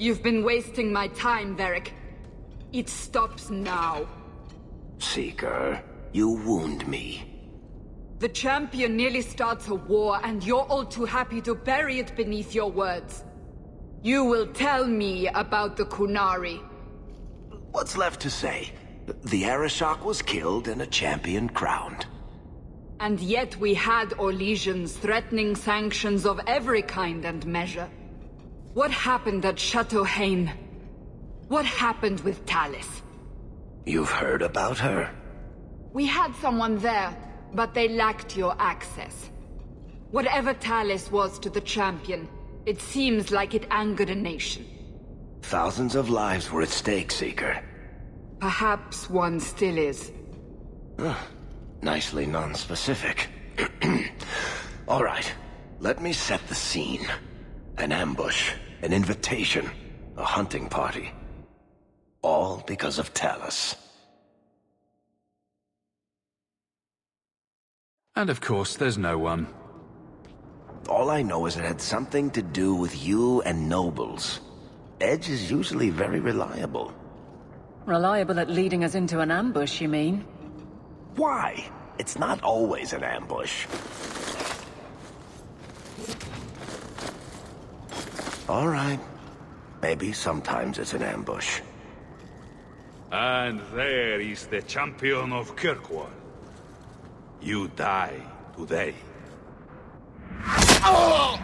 You've been wasting my time, Varric. It stops now. Seeker, you wound me. The champion nearly starts a war, and you're all too happy to bury it beneath your words. You will tell me about the Qunari. What's left to say? The Arishok was killed and a champion crowned. And yet we had Orlesians threatening sanctions of every kind and measure. What happened at Chateau Hain? What happened with Talis? You've heard about her? We had someone there, but they lacked your access. Whatever Talis was to the champion, it seems like it angered a nation. Thousands of lives were at stake, Seeker. Perhaps one still is. Nicely non-specific. All right, let me set the scene. An ambush, an invitation, a hunting party. All because of Talis. And of course, there's no one. All I know is it had something to do with you and nobles. Edge is usually very reliable. Reliable at leading us into an ambush, you mean? Why? It's not always an ambush. All right. Maybe sometimes it's an ambush. And there is the champion of Kirkwall. You die today. Oh!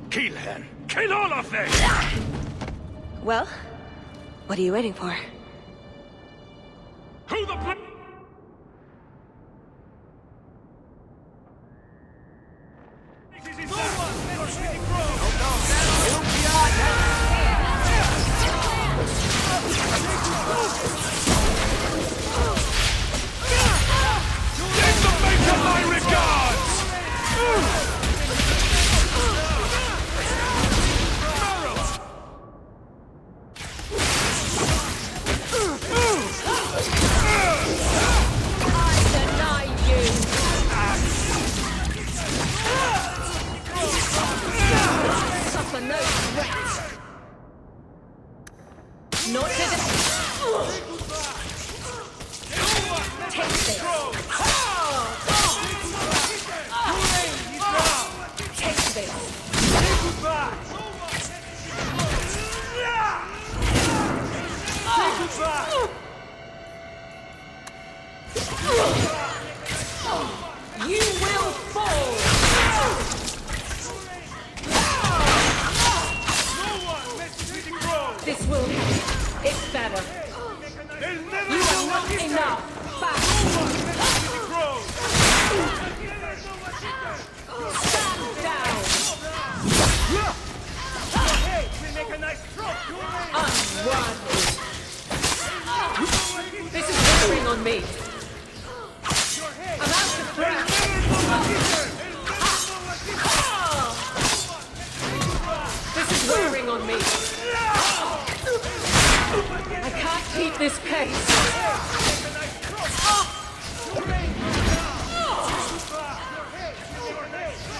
Kill her! Kill all of them! Well, what are you waiting for? Who the You will fall! This will... It's better. You are not enough! Back! Stand down! Unworthy! This is wearing on me! I'm out of breath! This is wearing on me! I can't keep this pace!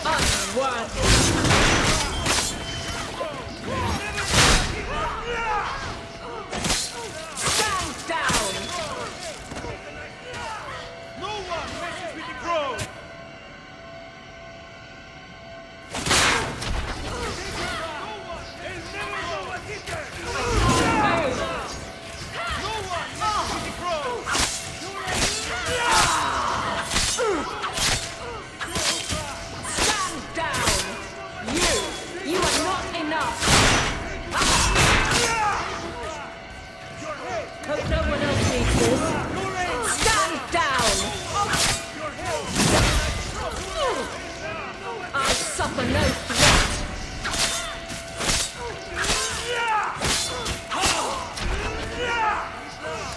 Unworthy! Stand down! Stand down!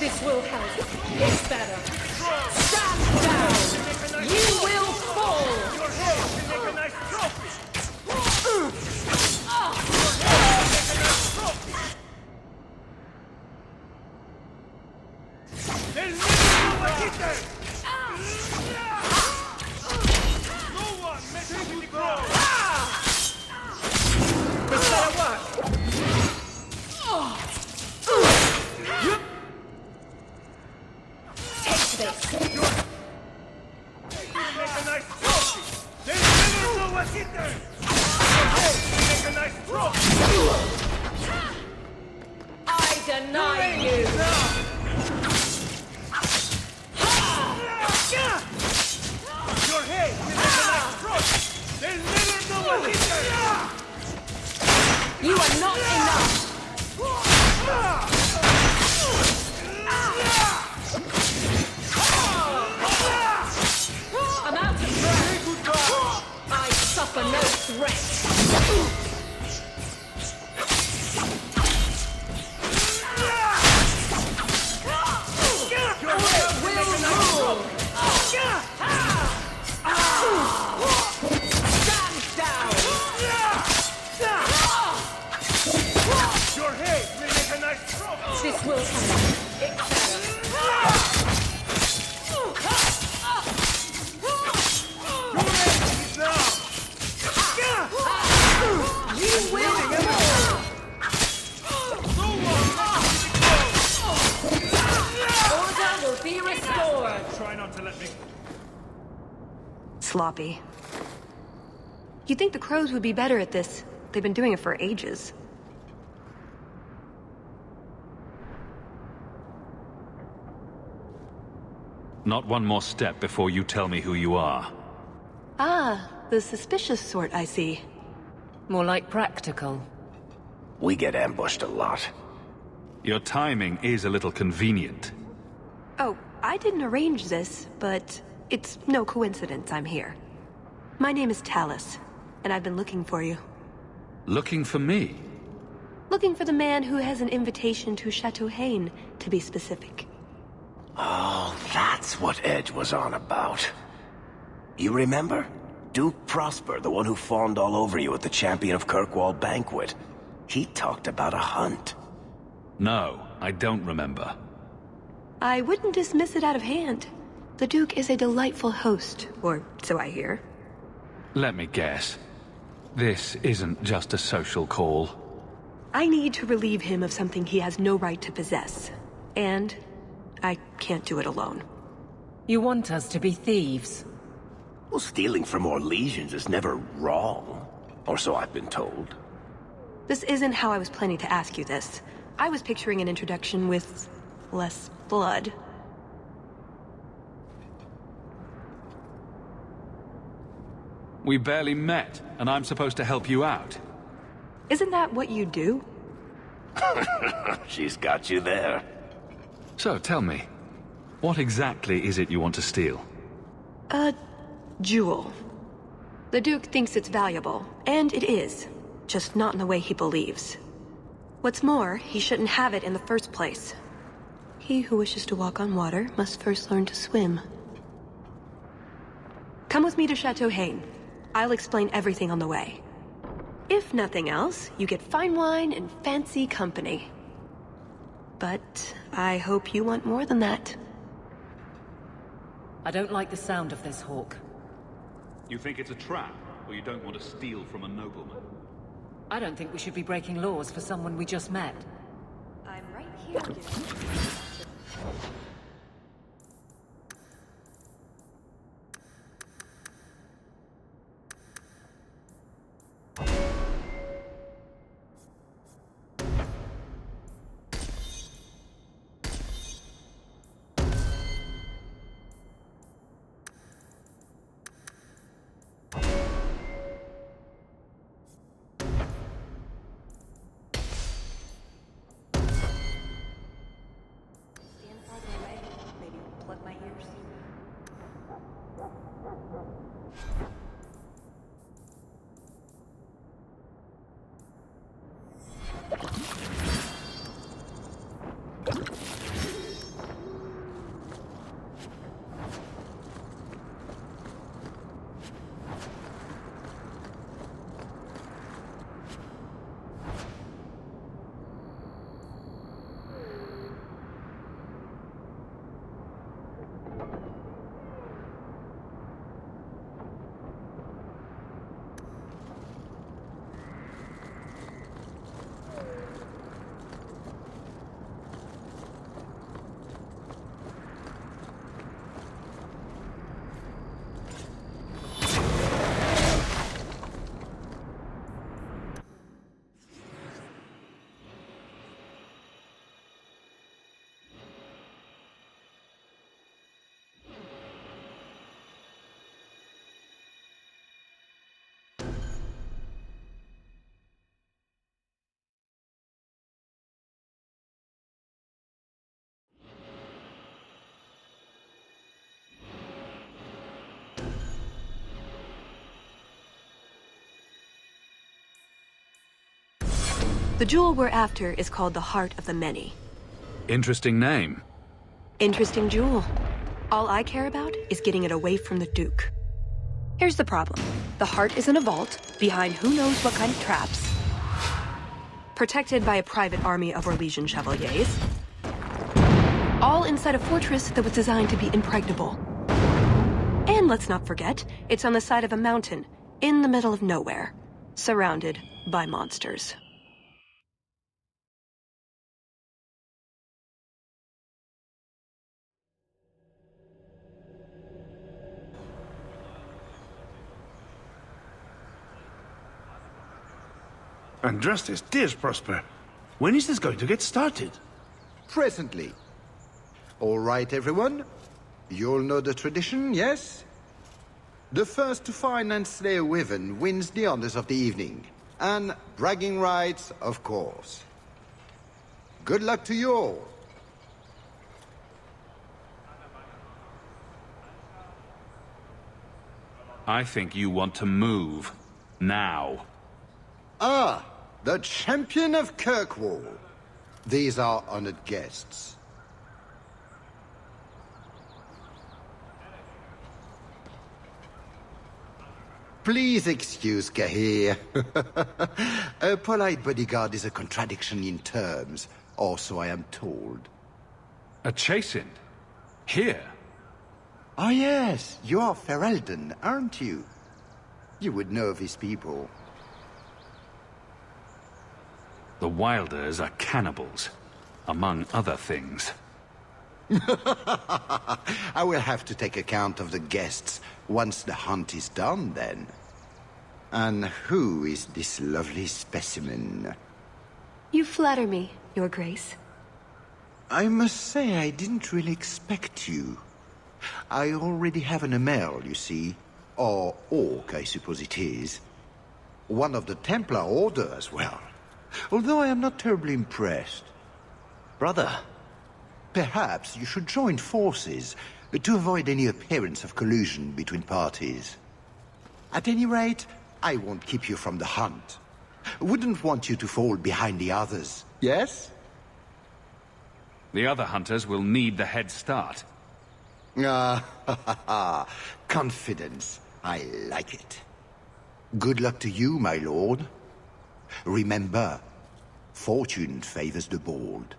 This will help. It's better. Stand down! You will fall! Your head can make a nice trophy! They'll never know what hit them! No one messes with the ground! This better work. Take this. Make a nice trophy! They'll never know what hit them! Your head can make a nice trophy! I deny you. Your head can make a nice trophy! They'll never know what hit them! You are not enough. I'm out of breath. I suffer no threat. Stand down. Your head will make a nice trophy! This will come. It's better. You will fall. Order will be restored. Try not to let me... Sloppy. You'd think the crows would be better at this. They've been doing it for ages. Not one more step before you tell me who you are. Ah, the suspicious sort, I see. More like practical. We get ambushed a lot. Your timing is a little convenient. Oh, I didn't arrange this, but it's no coincidence I'm here. My name is Talus, and I've been looking for you. Looking for me? Looking for the man who has an invitation to Chateau Haine, to be specific. Oh, that's what Edge was on about. You remember? Duke Prosper, the one who fawned all over you at the Champion of Kirkwall banquet. He talked about a hunt. No, I don't remember. I wouldn't dismiss it out of hand. The Duke is a delightful host, or so I hear. Let me guess. This isn't just a social call. I need to relieve him of something he has no right to possess. And I can't do it alone. You want us to be thieves? Well, stealing from Orlesians is never wrong. Or so I've been told. This isn't how I was planning to ask you this. I was picturing an introduction with less blood. We barely met, and I'm supposed to help you out. Isn't that what you do? She's got you there. So, tell me, what exactly is it you want to steal? A jewel. The Duke thinks it's valuable, and it is. Just not in the way he believes. What's more, he shouldn't have it in the first place. He who wishes to walk on water must first learn to swim. Come with me to Chateau Haine. I'll explain everything on the way. If nothing else, you get fine wine and fancy company. But I hope you want more than that. I don't like the sound of this, Hawk. You think it's a trap, or you don't want to steal from a nobleman? I don't think we should be breaking laws for someone we just met. I'm right here. The jewel we're after is called the Heart of the Many. Interesting name. Interesting jewel. All I care about is getting it away from the Duke. Here's the problem. The heart is in a vault, behind who knows what kind of traps. Protected by a private army of Orlesian chevaliers. All inside a fortress that was designed to be impregnable. And let's not forget, it's on the side of a mountain, in the middle of nowhere, surrounded by monsters. Andrastes, dears Prosper. When is this going to get started? Presently. All right, everyone. You'll know the tradition, yes? The first to find and slay a wyvern wins the honors of the evening. And bragging rights, of course. Good luck to you all. I think you want to move. Now. Ah, the champion of Kirkwall. These are honored guests. Please excuse Kahir. A polite bodyguard is a contradiction in terms, or so I am told. A chase-in? Here? Oh yes, you are Ferelden, aren't you? You would know these people. The Wilders are cannibals, among other things. I will have to take account of the guests once the hunt is done, then. And who is this lovely specimen? You flatter me, Your Grace. I must say I didn't really expect you. I already have an Emel, you see. Or Orc, I suppose it is. One of the Templar Order as well. Although I am not terribly impressed. Brother. Perhaps you should join forces to avoid any appearance of collusion between parties. At any rate, I won't keep you from the hunt. Wouldn't want you to fall behind the others, yes? The other hunters will need the head start. Ah, confidence. I like it. Good luck to you, my lord. Remember, fortune favors the bold.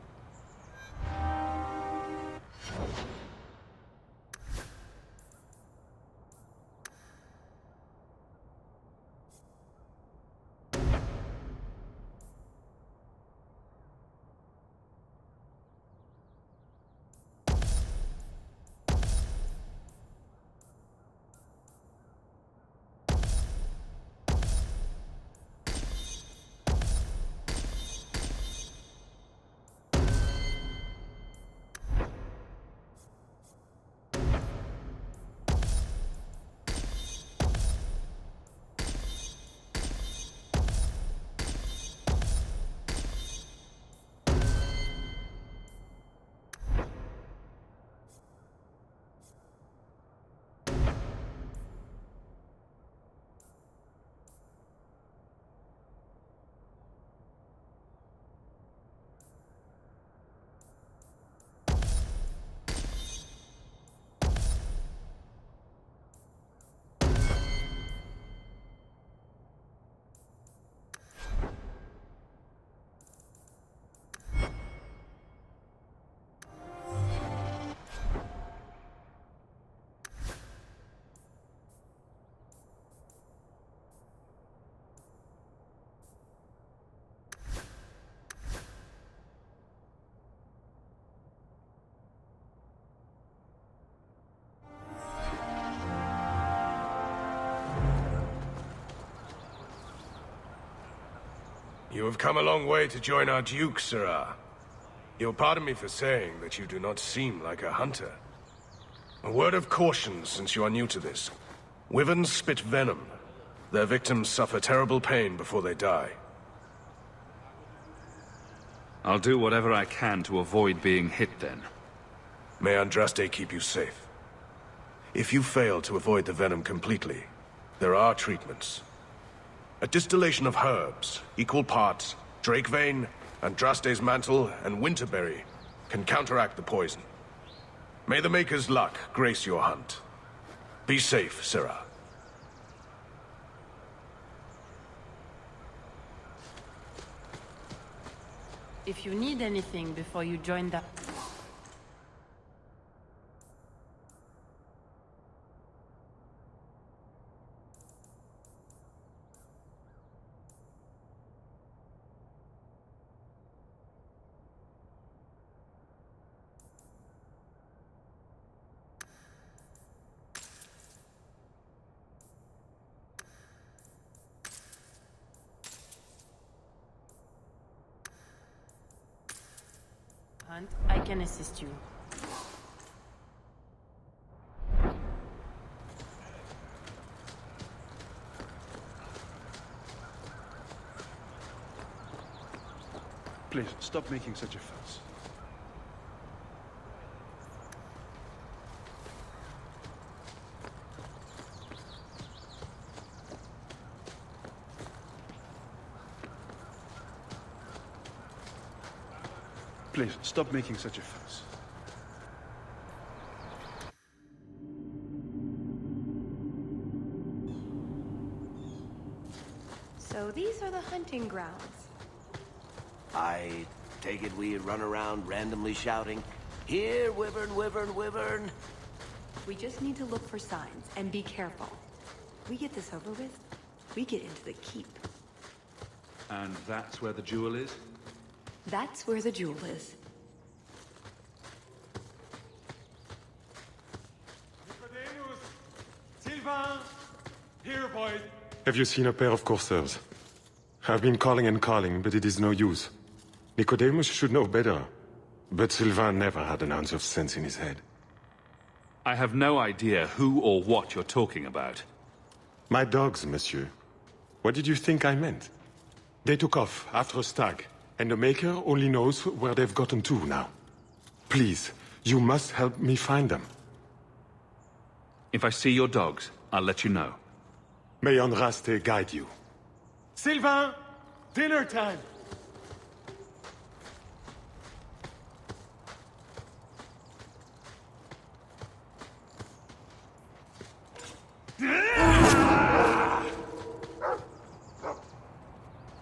You have come a long way to join our Duke, Sirrah. You'll pardon me for saying that you do not seem like a hunter. A word of caution since you are new to this. Wyverns spit venom. Their victims suffer terrible pain before they die. I'll do whatever I can to avoid being hit then. May Andraste keep you safe. If you fail to avoid the venom completely, there are treatments. A distillation of herbs, equal parts Drakevein, Andraste's Mantle, and Winterberry can counteract the poison. May the Maker's luck grace your hunt. Be safe, Sirrah. If you need anything before you join the... hunt, I can assist you. Please, stop making such a fuss. Please, stop making such a fuss. So these are the hunting grounds. I take it we run around randomly shouting, "Here, Wyvern, Wyvern, Wyvern!" We just need to look for signs and be careful. We get this over with, we get into the keep. And that's where the jewel is? That's where the jewel is. Sylvain! Here, boys! Have you seen a pair of coursers? I've been calling and calling, but it is no use. Nicodemus should know better, but Sylvain never had an ounce of sense in his head. I have no idea who or what you're talking about. My dogs, monsieur. What did you think I meant? They took off after a stag, and the Maker only knows where they've gotten to now. Please, you must help me find them. If I see your dogs, I'll let you know. May Andraste guide you. Sylvain! Dinner time!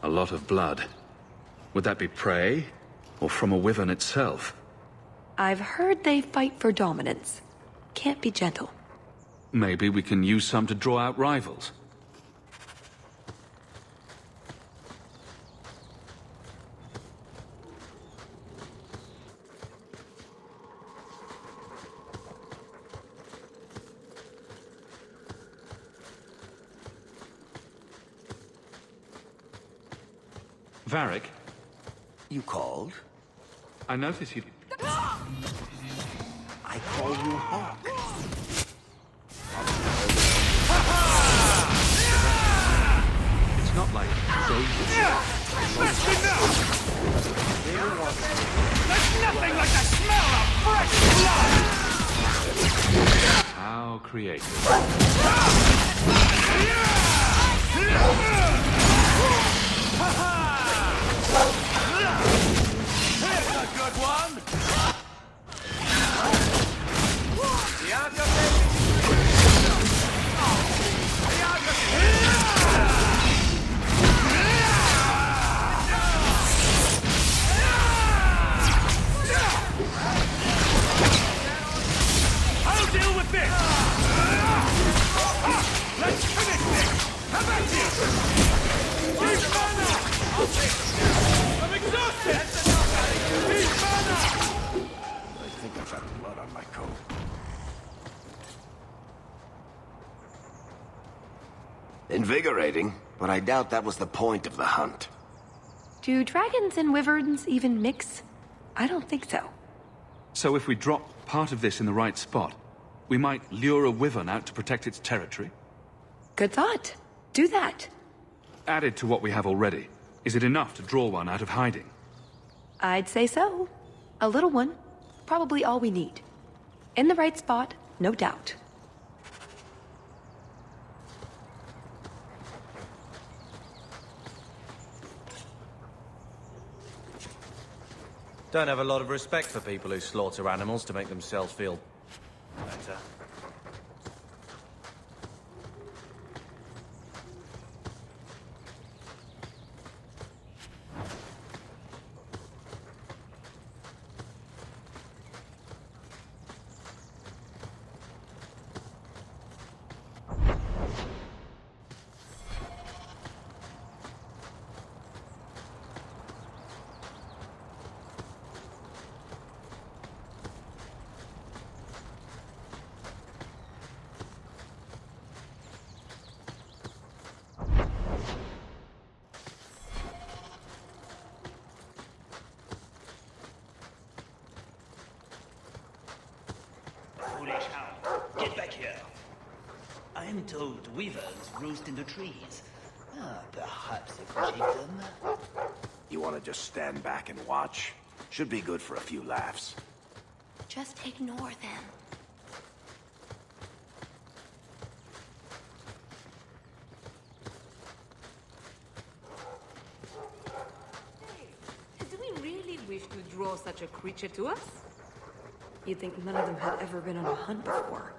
A lot of blood. Would that be prey? Or from a wyvern itself? I've heard they fight for dominance. Can't be gentle. Maybe we can use some to draw out rivals. Varric? You called? I noticed you... I call you Hawk. It's not like... That's enough! There's nothing like the smell of fresh blood! How creative. Here's a good one! I'll deal with this! Let's finish this! How about you? He's mana! I'll take it. I'm exhausted! He's mana! I think I've got blood on my coat. Invigorating, but I doubt that was the point of the hunt. Do dragons and wyverns even mix? I don't think so. So if we drop part of this in the right spot, we might lure a wyvern out to protect its territory? Good thought. Do that. Added to what we have already, is it enough to draw one out of hiding? I'd say so. A little one. Probably all we need. In the right spot, no doubt. Don't have a lot of respect for people who slaughter animals to make themselves feel better. Foolish hound, get back here. I'm told weavers roost in the trees. Perhaps if we keep them. You want to just stand back and watch? Should be good for a few laughs. Just ignore them. Do we really wish to draw such a creature to us? You'd think none of them had ever been on a hunt before.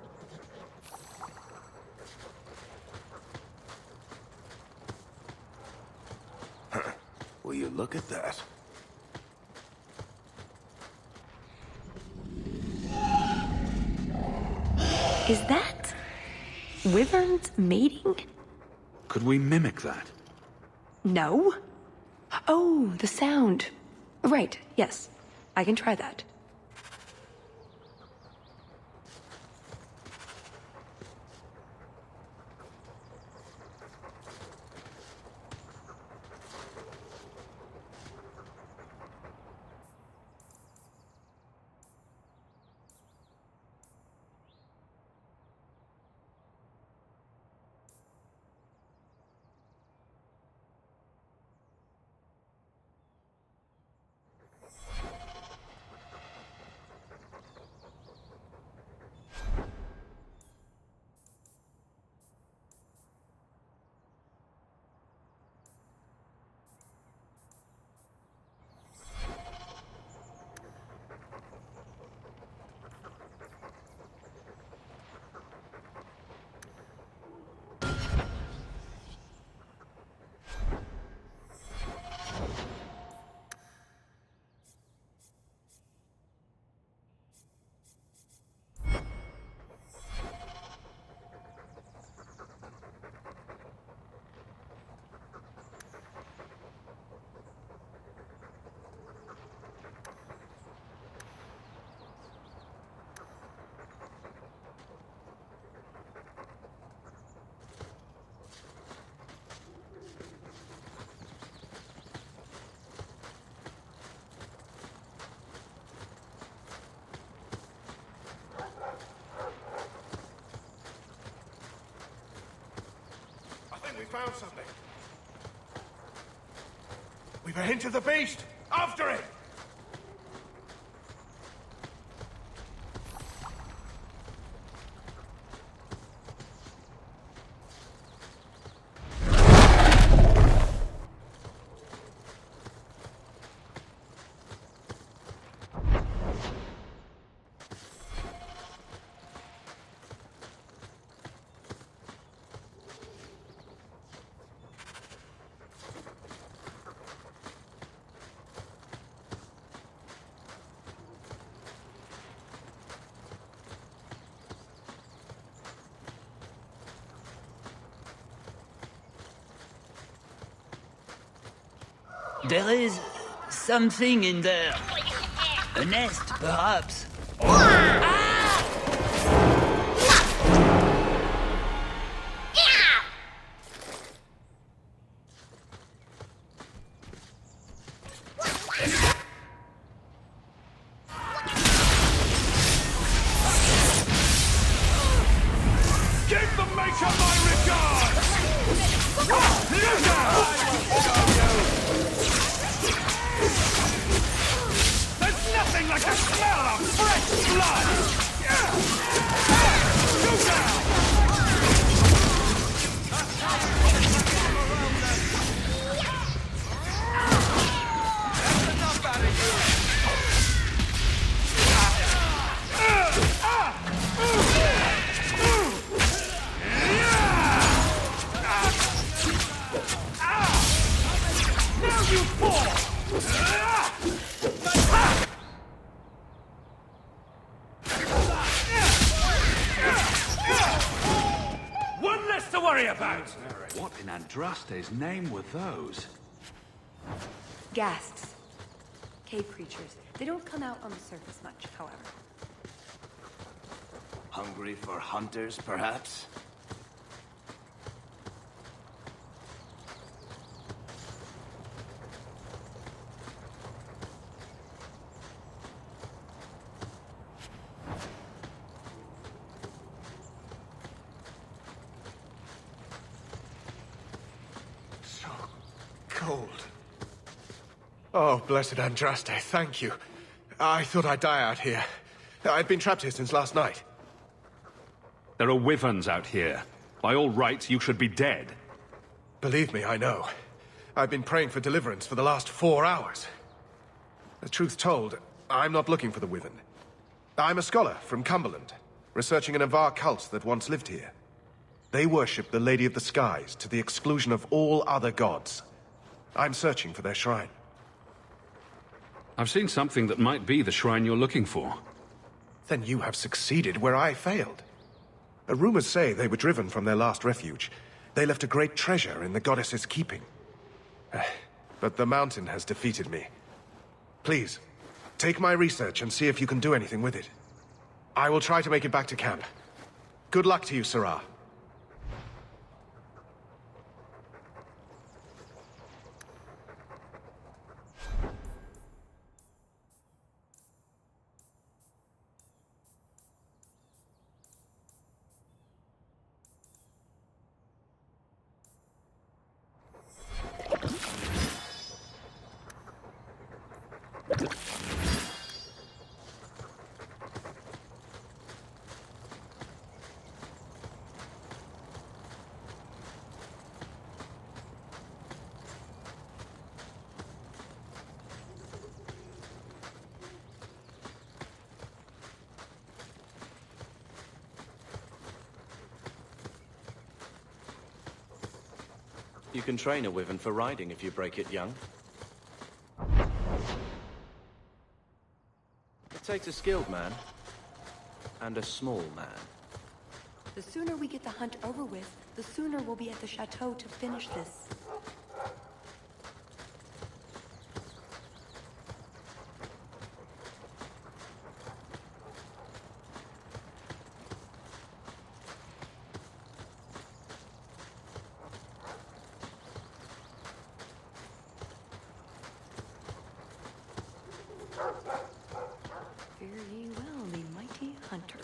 Will you look at that? Is that wyverns mating? Could we mimic that? No. Oh, the sound. Right, yes. I can try that. We found something. We've a hint of the beast! After it! There is something in there. A nest, perhaps. Give the maker my regard! Look out! There's nothing like the smell of fresh blood! Go down! That's enough out of you! worry about? What in Andraste's name were those? Ghasts. Cave creatures. They don't come out on the surface much, however. Hungry for hunters, perhaps? So cold. Oh, blessed Andraste, thank you. I thought I'd die out here. I've been trapped here since last night. There are wyverns out here. By all rights, you should be dead. Believe me, I know. I've been praying for deliverance for the last 4 hours. The truth told, I'm not looking for the wyvern. I'm a scholar from Cumberland, researching an Avar cult that once lived here. They worship the Lady of the Skies to the exclusion of all other gods. I'm searching for their shrine. I've seen something that might be the shrine you're looking for. Then you have succeeded where I failed. Rumors say they were driven from their last refuge. They left a great treasure in the goddess's keeping. But the mountain has defeated me. Please, take my research and see if you can do anything with it. I will try to make it back to camp. Good luck to you, Sirrah. You can train a wyvern for riding if you break it young. It takes a skilled man. And a small man. The sooner we get the hunt over with, the sooner we'll be at the chateau to finish this. Very well, the mighty hunter.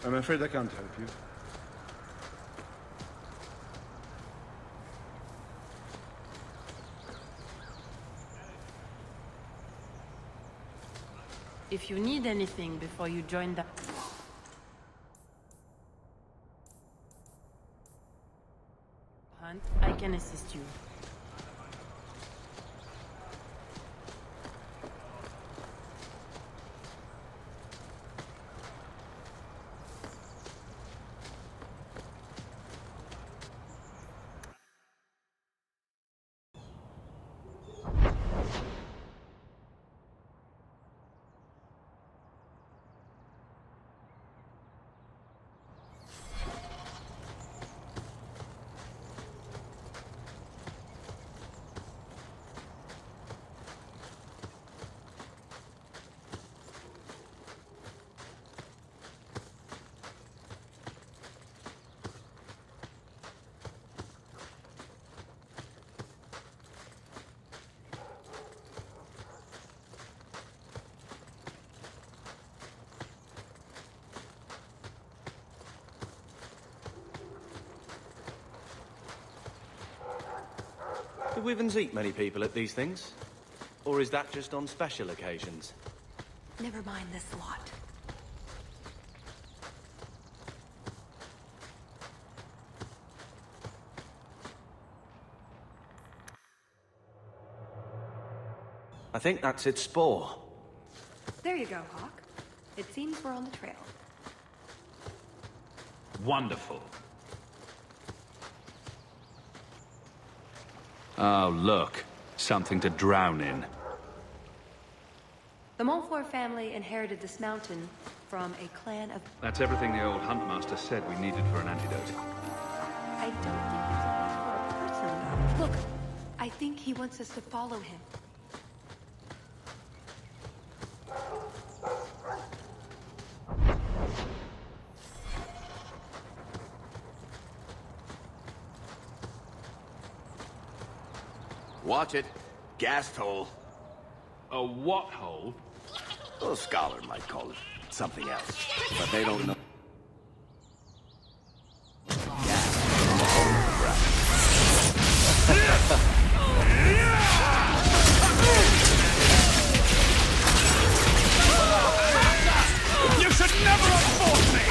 I'm afraid I can't help you. If you need anything before you join the hunt, I can assist you. Do wyverns eat many people at these things? Or is that just on special occasions? Never mind this lot. I think that's its spore. There you go, Hawk. It seems we're on the trail. Wonderful. Oh, look. Something to drown in. The Montfort family inherited this mountain from a clan of... That's everything the old huntmaster said we needed for an antidote. I don't think there's a need for a person, though. Look, I think he wants us to follow him. Watch it. Gas hole. A what hole? A scholar might call it something else, but they don't know. You should never have fought me!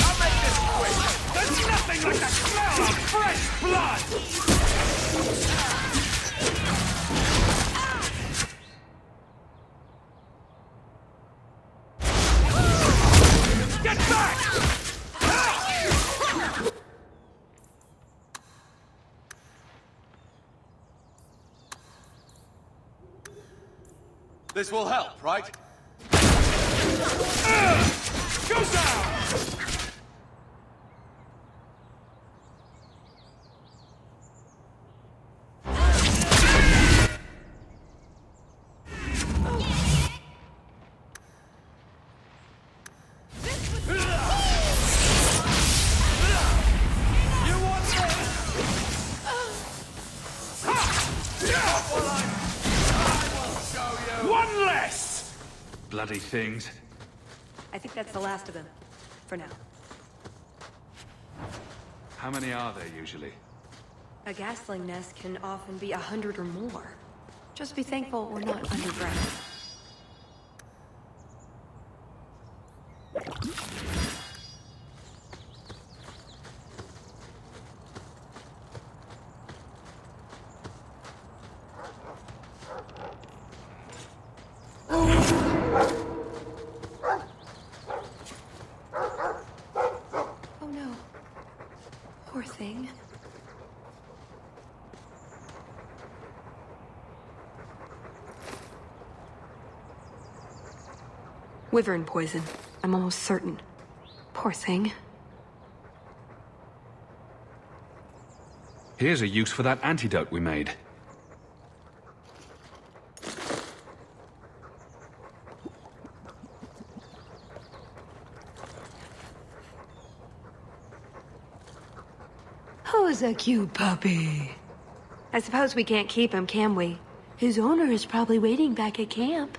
I'll make this quick! There's nothing like the smell of fresh blood! Get back! This will help, right? Go down! One less! Bloody things. I think that's the last of them. For now. How many are there usually? A gasling nest can often be 100 or more. Just be thankful we're not underground. Oh no. Poor thing. Wyvern poison. I'm almost certain. Poor thing. Here's a use for that antidote we made. Who's a cute puppy? I suppose we can't keep him, can we? His owner is probably waiting back at camp.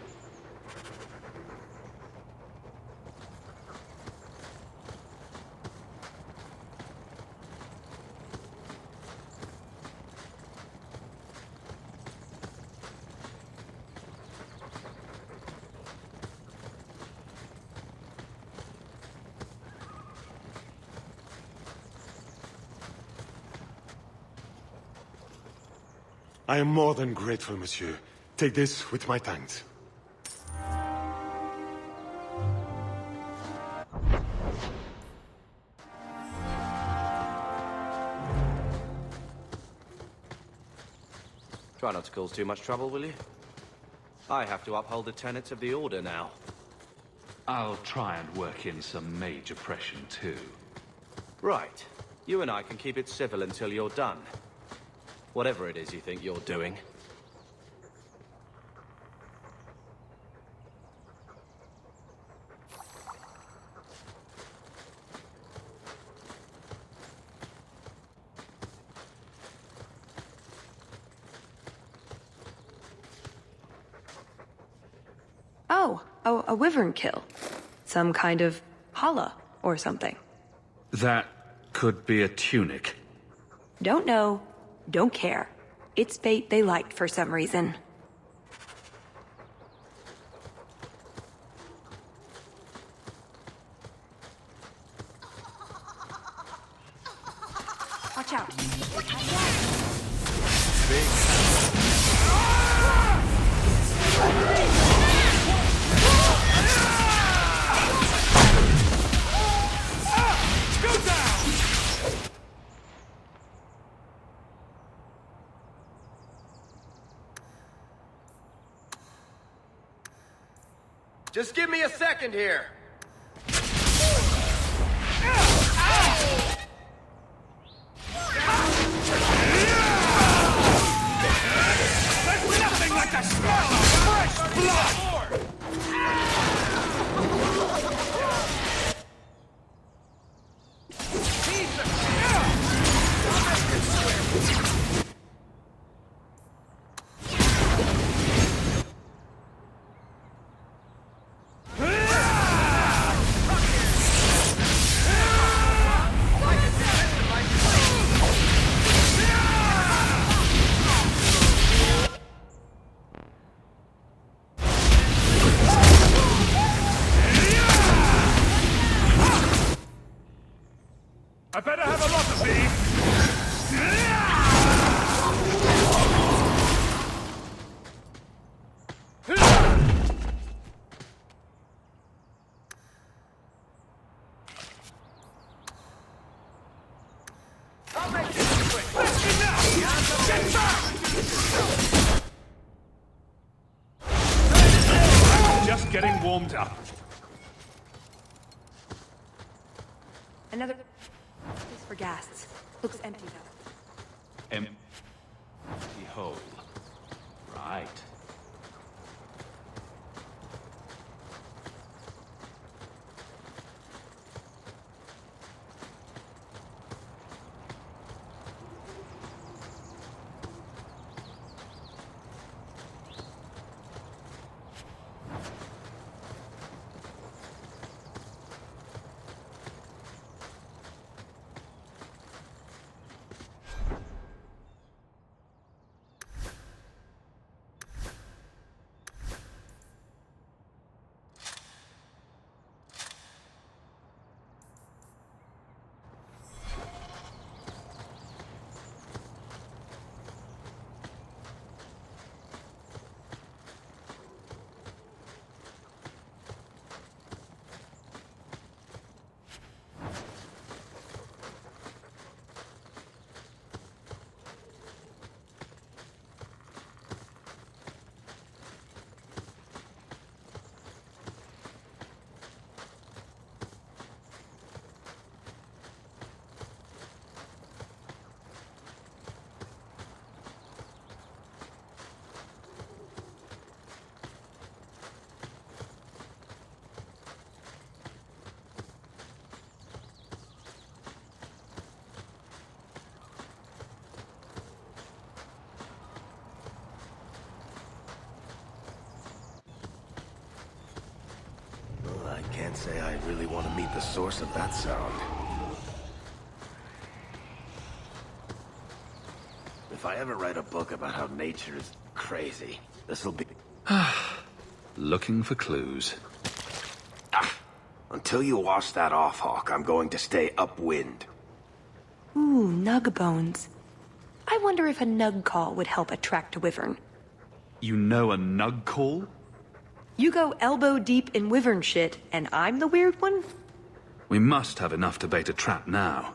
I am more than grateful, monsieur. Take this with my thanks. Try not to cause too much trouble, will you? I have to uphold the tenets of the Order now. I'll try and work in some major pressure too. Right. You and I can keep it civil until you're done. Whatever it is you think you're doing. Oh, a wyvern kill. Some kind of holla or something. That could be a tunic. Don't know. Don't care. It's fate they liked for some reason. Watch out. Go down! Just give me a second here. There's nothing like the smell of fresh blood! I better have a lot of these! I'll make this quick. Get back! Just getting warmed up. Another place for gas. Looks empty though. Empty hole. Right. I can't say I really want to meet the source of that sound. If I ever write a book about how nature is crazy, this'll be... Looking for clues. Until you wash that off, Hawk, I'm going to stay upwind. Ooh, nug bones. I wonder if a nug call would help attract a wyvern. You know a nug call? You go elbow deep in wyvern shit, and I'm the weird one? We must have enough to bait a trap now.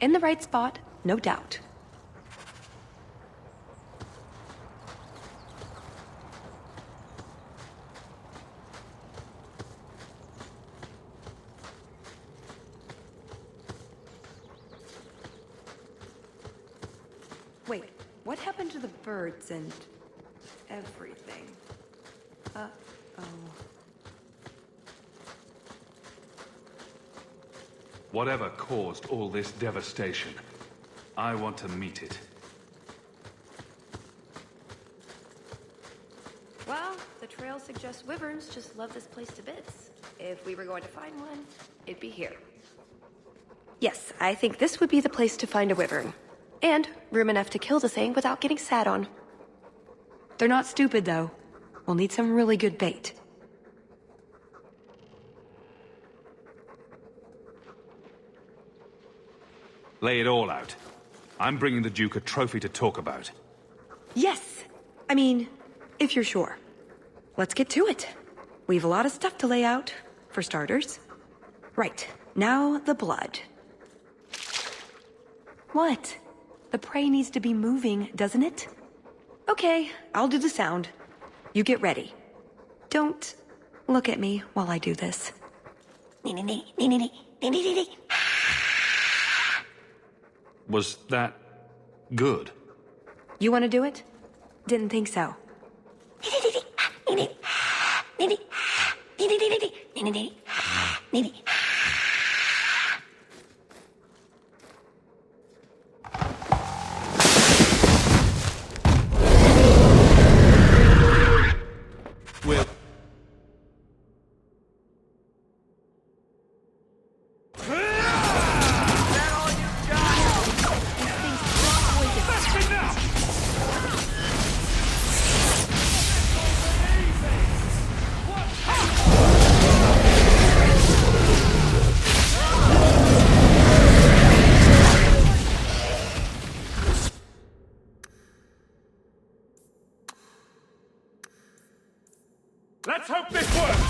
In the right spot, no doubt. Wait, what happened to the birds and everything? Uh-oh. Whatever caused all this devastation, I want to meet it. Well, the trail suggests wyverns just love this place to bits. If we were going to find one, it'd be here. Yes, I think this would be the place to find a wyvern. And room enough to kill the thing without getting sat on. They're not stupid, though. We'll need some really good bait. Lay it all out. I'm bringing the Duke a trophy to talk about. Yes! I mean, if you're sure. Let's get to it. We've a lot of stuff to lay out, for starters. Right, now the blood. What? The prey needs to be moving, doesn't it? Okay, I'll do the sound. You get ready. Don't look at me while I do this. Was that good? You want to do it? Didn't think so. Will. Let's hope this works!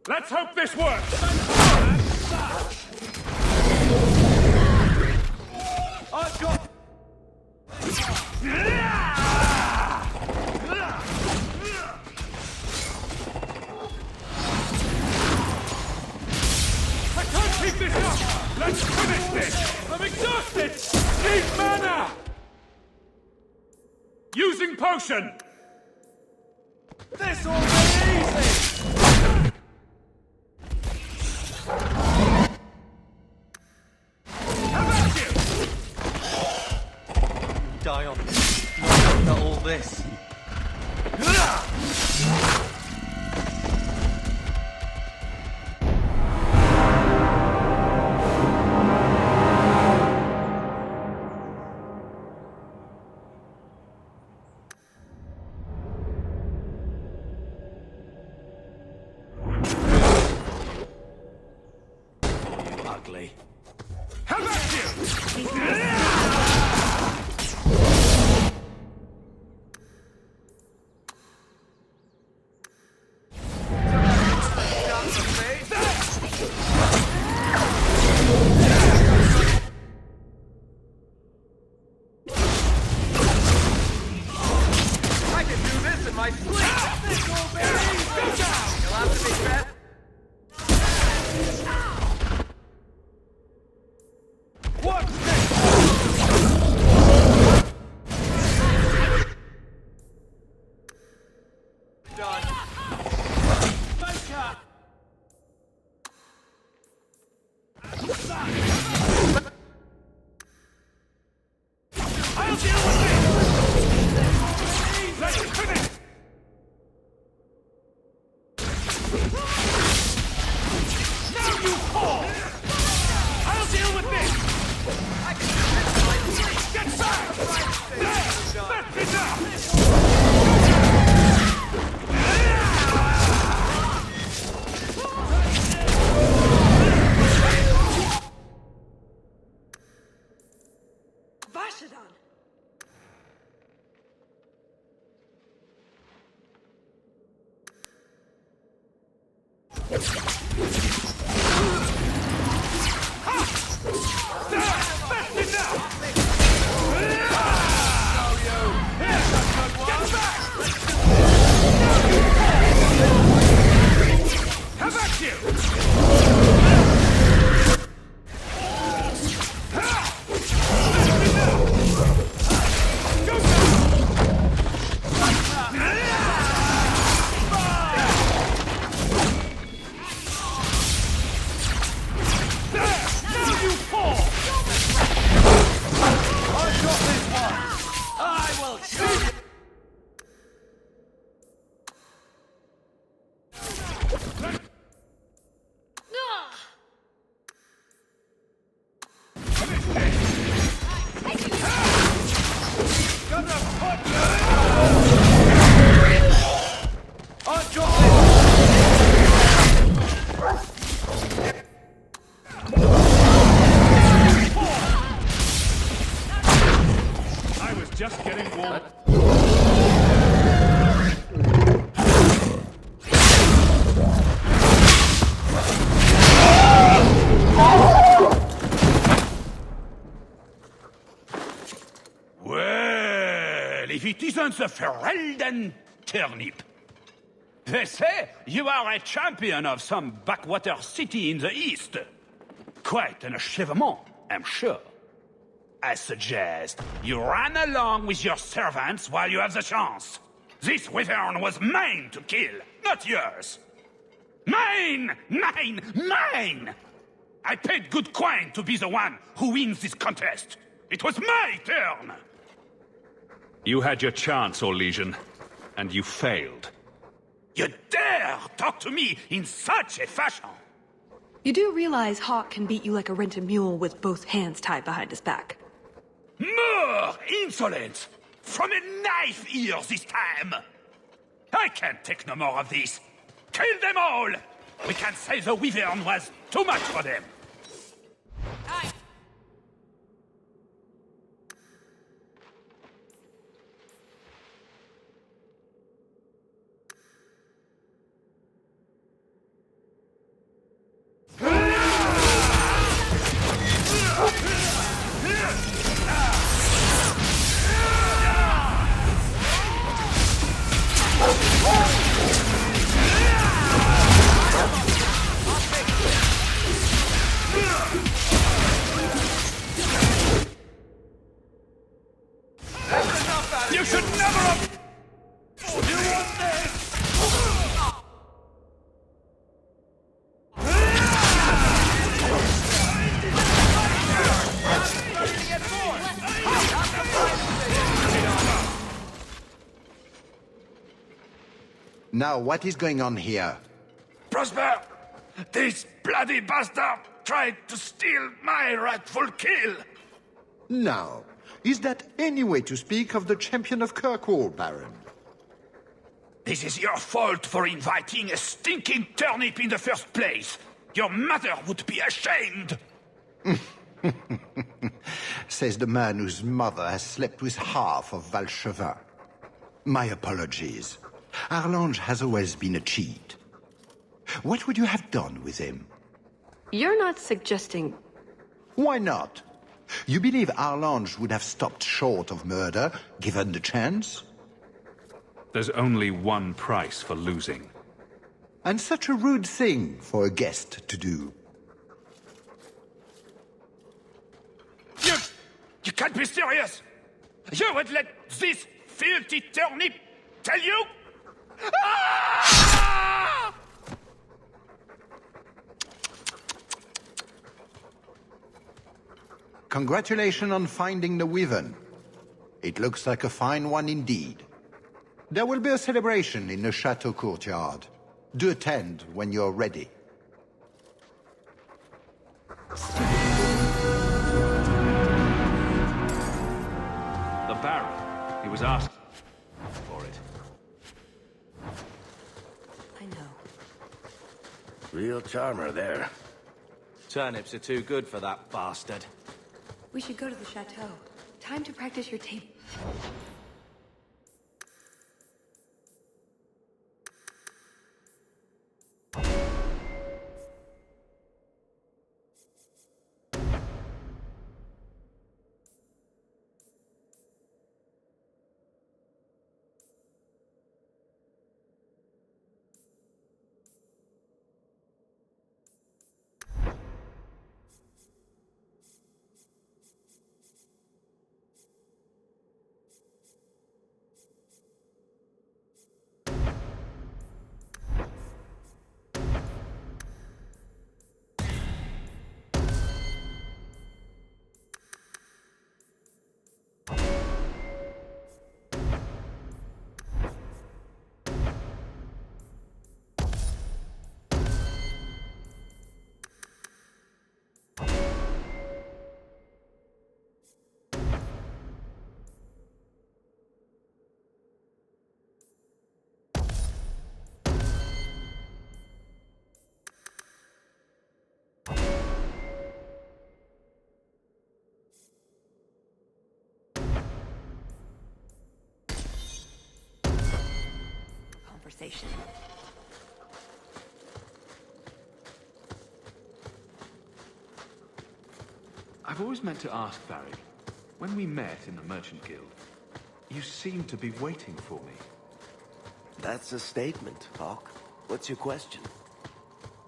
Let's hope this works! I've got... I can't keep this up! Let's finish this! I'm exhausted! Need mana! Using potion! This will be easy! Die on this. Not all this. my sleep! Go down! You'll have to be fed. What's this? Done. Make up! I'll deal with it! Let me finish! Now you fall! I'll deal with this! I can do this! Get back! There! That's enough! Vashidon! Just getting warm. Well, if it isn't the Ferelden turnip. They say you are a champion of some backwater city in the east. Quite an achievement, I'm sure. I suggest you run along with your servants while you have the chance. This wyvern was mine to kill, not yours. Mine! Mine! Mine! I paid good coin to be the one who wins this contest. It was my turn! You had your chance, O Legion, and you failed. You dare talk to me in such a fashion? You do realize Hawk can beat you like a rented mule with both hands tied behind his back. More insolence! From a knife ear this time! I can't take no more of this. Kill them all! We can say the wyvern was too much for them. You should never have... You want this? Now, what is going on here? Prosper! This bloody bastard tried to steal my rightful kill! Now, is that any way to speak of the champion of Kirkwall, Baron? This is your fault for inviting a stinking turnip in the first place. Your mother would be ashamed. Says the man whose mother has slept with half of Valchevin. My apologies. Arlange has always been a cheat. What would you have done with him? You're not suggesting... Why not? You believe Arlange would have stopped short of murder, given the chance? There's only one price for losing. And such a rude thing for a guest to do. You can't be serious! You would let this filthy turnip tell you? Ah! Congratulations on finding the Wyvern. It looks like a fine one indeed. There will be a celebration in the chateau courtyard. Do attend when you're ready. The Baron. He was asked for it. I know. Real charmer there. Turnips are too good for that bastard. We should go to the chateau. Time to practice your tape. Conversation. I've always meant to ask, Barry. When we met in the Merchant Guild, you seemed to be waiting for me. That's a statement, Hawk. What's your question?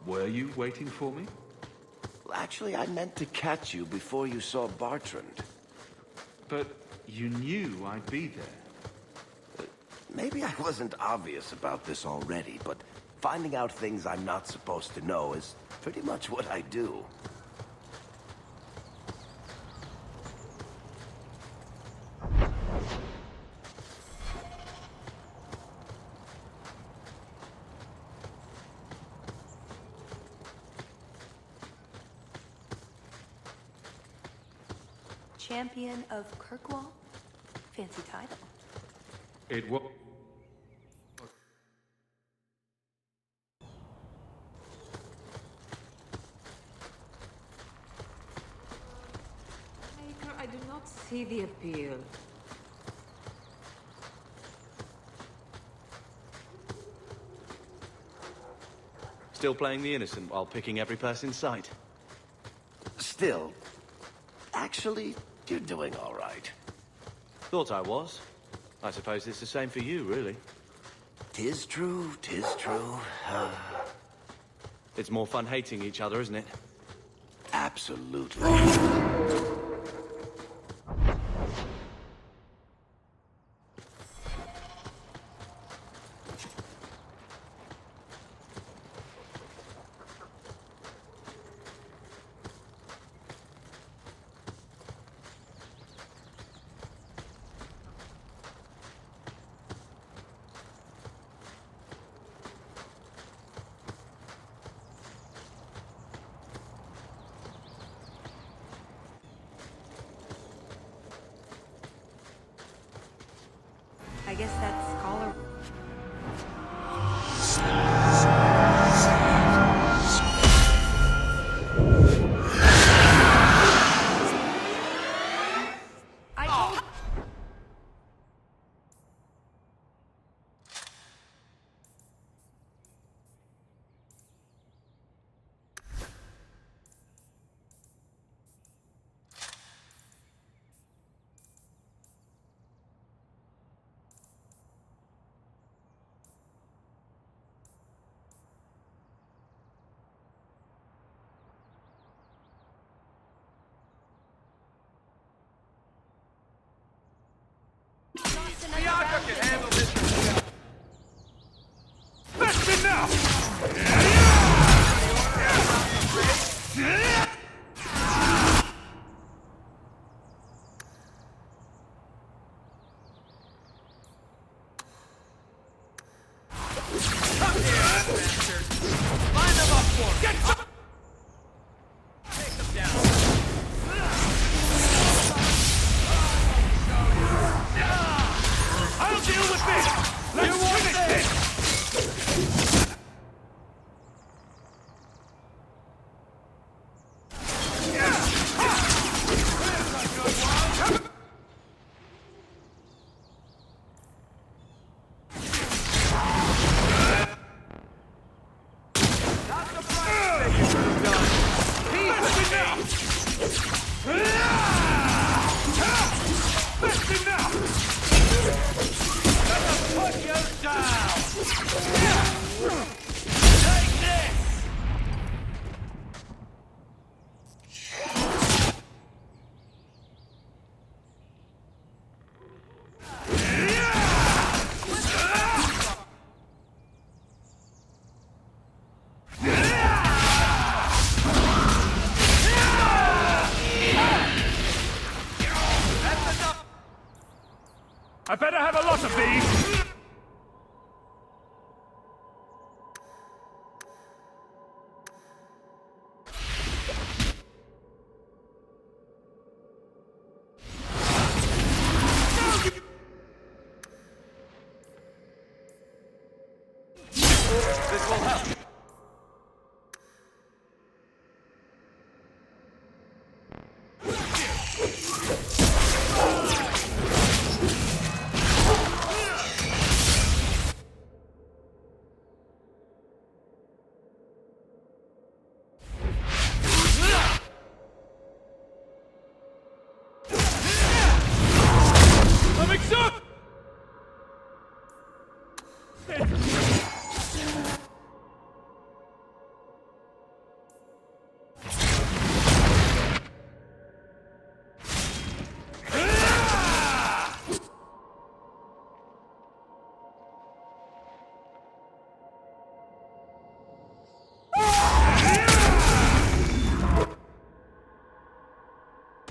Were you waiting for me? Well, actually, I meant to catch you before you saw Bartrand. But you knew I'd be there. Maybe I wasn't obvious about this already, but finding out things I'm not supposed to know is pretty much what I do. Champion of Kirkwall? Fancy title. It was... I do not see the appeal. Still playing the innocent while picking every purse in sight. Still, actually, you're doing all right. Thought I was. I suppose it's the same for you, really. Tis true, tis true. It's more fun hating each other, isn't it? Absolutely. I guess that scholar... I'll deal with this! Let's finish this! I better have a lot of these! This will help.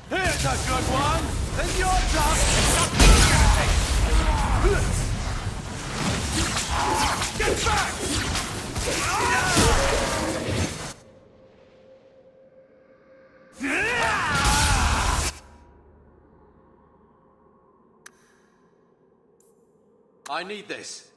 Here's a good one! Then you're done! Get back! I need this.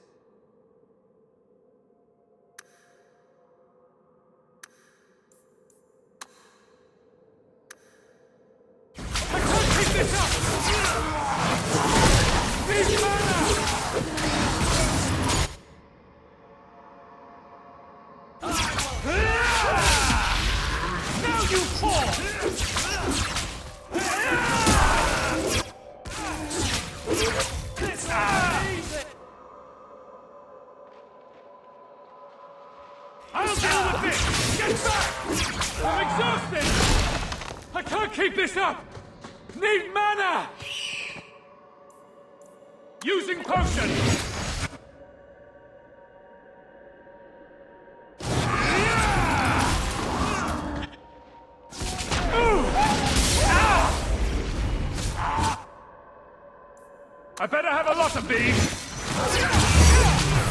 I'll deal with this! Get back! I'm exhausted! I can't keep this up! Need mana! Using potion! I better have a lot of these!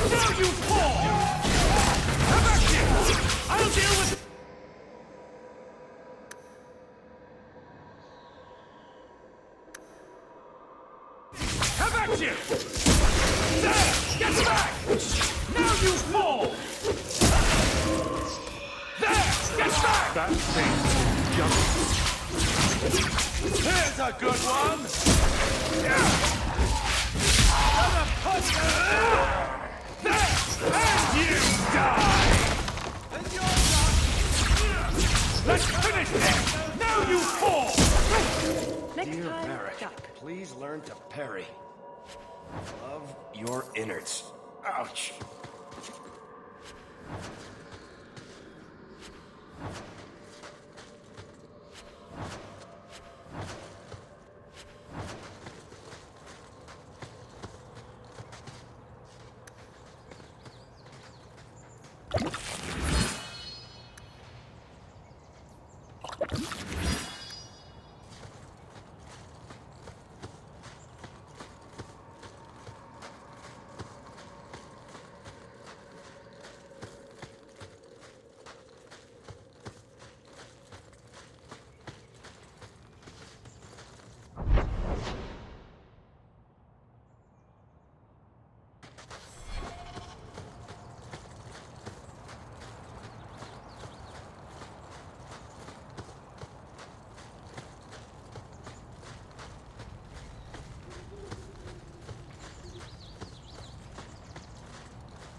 Now you fall! Come back here! I'll deal with it! Come back here! There! Get back! Now you fall! There! Get back! That thing jumped. Here's a good one! Yeah! There! And you die! And you're done! Let's finish this! Now you fall! Dear Barrack, please learn to parry. Love your innards. Ouch!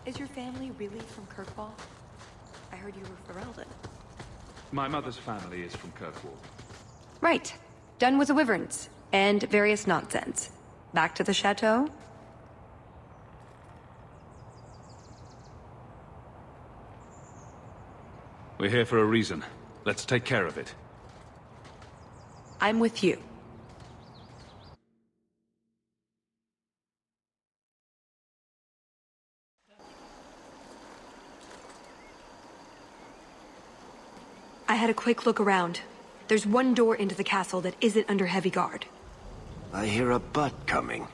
Is your family really from Kirkwall? I heard you were Ferelden. My mother's family is from Kirkwall. Right. Done with the wyverns. And various nonsense. Back to the chateau? We're here for a reason. Let's take care of it. I'm with you. I had a quick look around. There's one door into the castle that isn't under heavy guard. I hear a butt coming.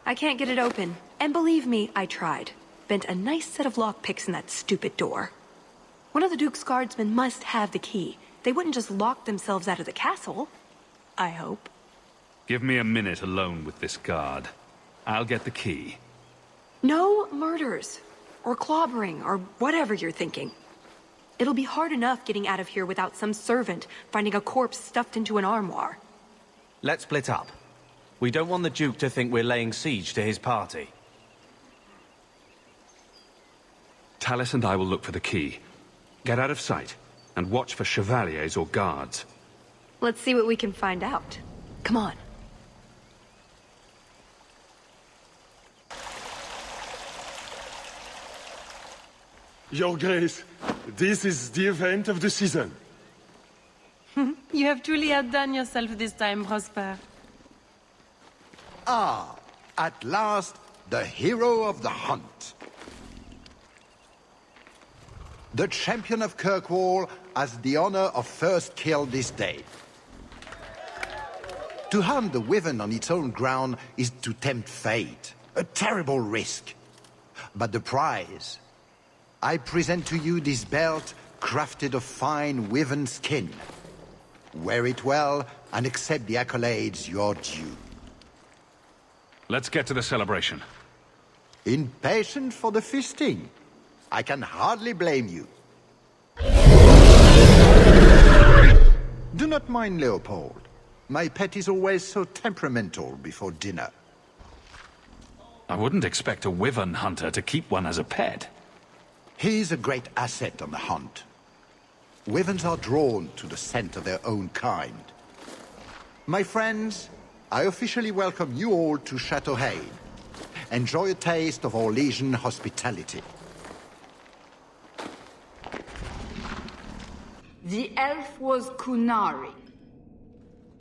I can't get it open. And believe me, I tried. Bent a nice set of lockpicks in that stupid door. One of the Duke's guardsmen must have the key. They wouldn't just lock themselves out of the castle. I hope. Give me a minute alone with this guard. I'll get the key. No murders. Or clobbering, or whatever you're thinking. It'll be hard enough getting out of here without some servant finding a corpse stuffed into an armoire. Let's split up. We don't want the Duke to think we're laying siege to his party. Tallis and I will look for the key. Get out of sight, and watch for chevaliers or guards. Let's see what we can find out. Come on. Your Grace, this is the event of the season. You have truly outdone yourself this time, Prosper. Ah, at last, the hero of the hunt. The champion of Kirkwall has the honor of first kill this day. To hunt the wyvern on its own ground is to tempt fate, a terrible risk. But the prize... I present to you this belt crafted of fine wyvern skin. Wear it well and accept the accolades you're due. Let's get to the celebration. Impatient for the feasting? I can hardly blame you. Do not mind Leopold. My pet is always so temperamental before dinner. I wouldn't expect a wyvern hunter to keep one as a pet. He's a great asset on the hunt. Wyverns are drawn to the scent of their own kind. My friends, I officially welcome you all to Chateau Hain. Enjoy a taste of Orlesian hospitality. The elf was Kunari.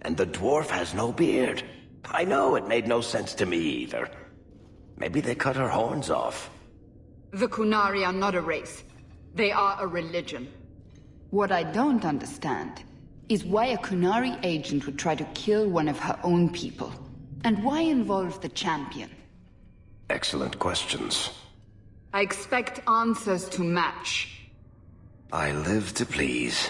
And the dwarf has no beard. I know, it made no sense to me either. Maybe they cut her horns off. The Kunari are not a race. They are a religion. What I don't understand is why a Kunari agent would try to kill one of her own people. And why involve the champion? Excellent questions. I expect answers to match. I live to please.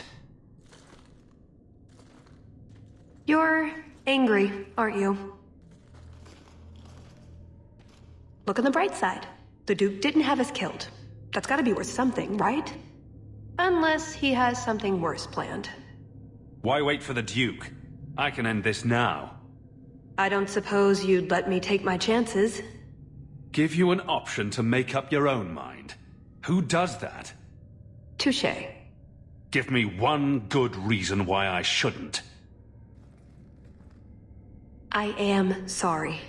You're angry, aren't you? Look on the bright side. The Duke didn't have us killed. That's gotta be worth something, right? Unless he has something worse planned. Why wait for the Duke? I can end this now. I don't suppose you'd let me take my chances. Give you an option to make up your own mind. Who does that? Touché. Give me one good reason why I shouldn't. I am sorry.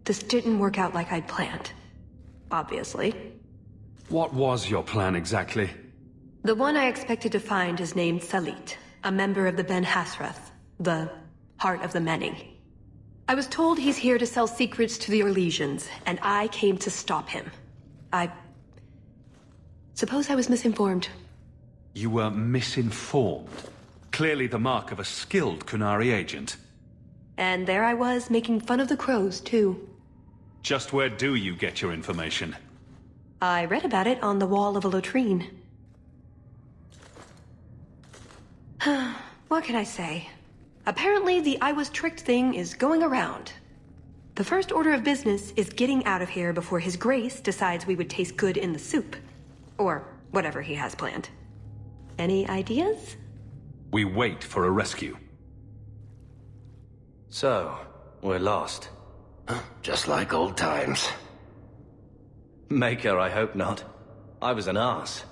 This didn't work out like I'd planned. Obviously. What was your plan exactly? The one I expected to find is named Salit, a member of the Ben Hasrath, the Heart of the Many. I was told he's here to sell secrets to the Orlesians, and I came to stop him. I suppose I was misinformed. You were misinformed. Clearly the mark of a skilled Kunari agent. And there I was, making fun of the crows, too. Just where do you get your information? I read about it on the wall of a latrine. What can I say? Apparently the I was tricked thing is going around. The first order of business is getting out of here before His Grace decides we would taste good in the soup. Or whatever he has planned. Any ideas? We wait for a rescue. So, we're lost. Just like old times. Maker, I hope not. I was an arse.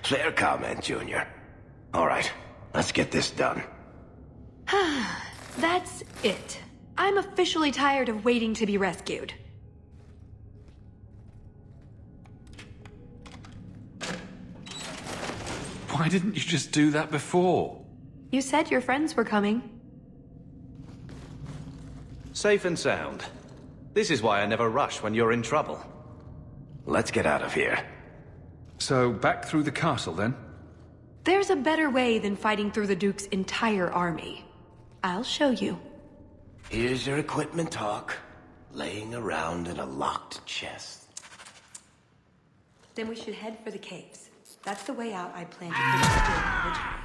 Fair comment, Junior. All right, let's get this done. That's it. I'm officially tired of waiting to be rescued. Why didn't you just do that before? You said your friends were coming. Safe and sound. This is why I never rush when you're in trouble. Let's get out of here. So, back through the castle, then? There's a better way than fighting through the Duke's entire army. I'll show you. Here's your equipment, Hawk. Laying around in a locked chest. Then we should head for the caves. That's the way out I planned to take originally.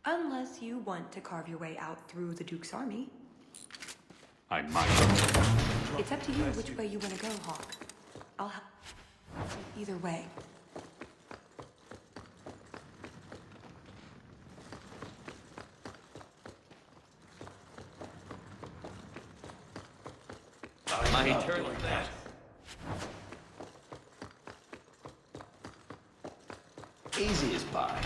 Unless you want to carve your way out through the Duke's army. I might. It's up to you which way you want to go, Hawk. I'll help either way. My eternal death. Easy as pie.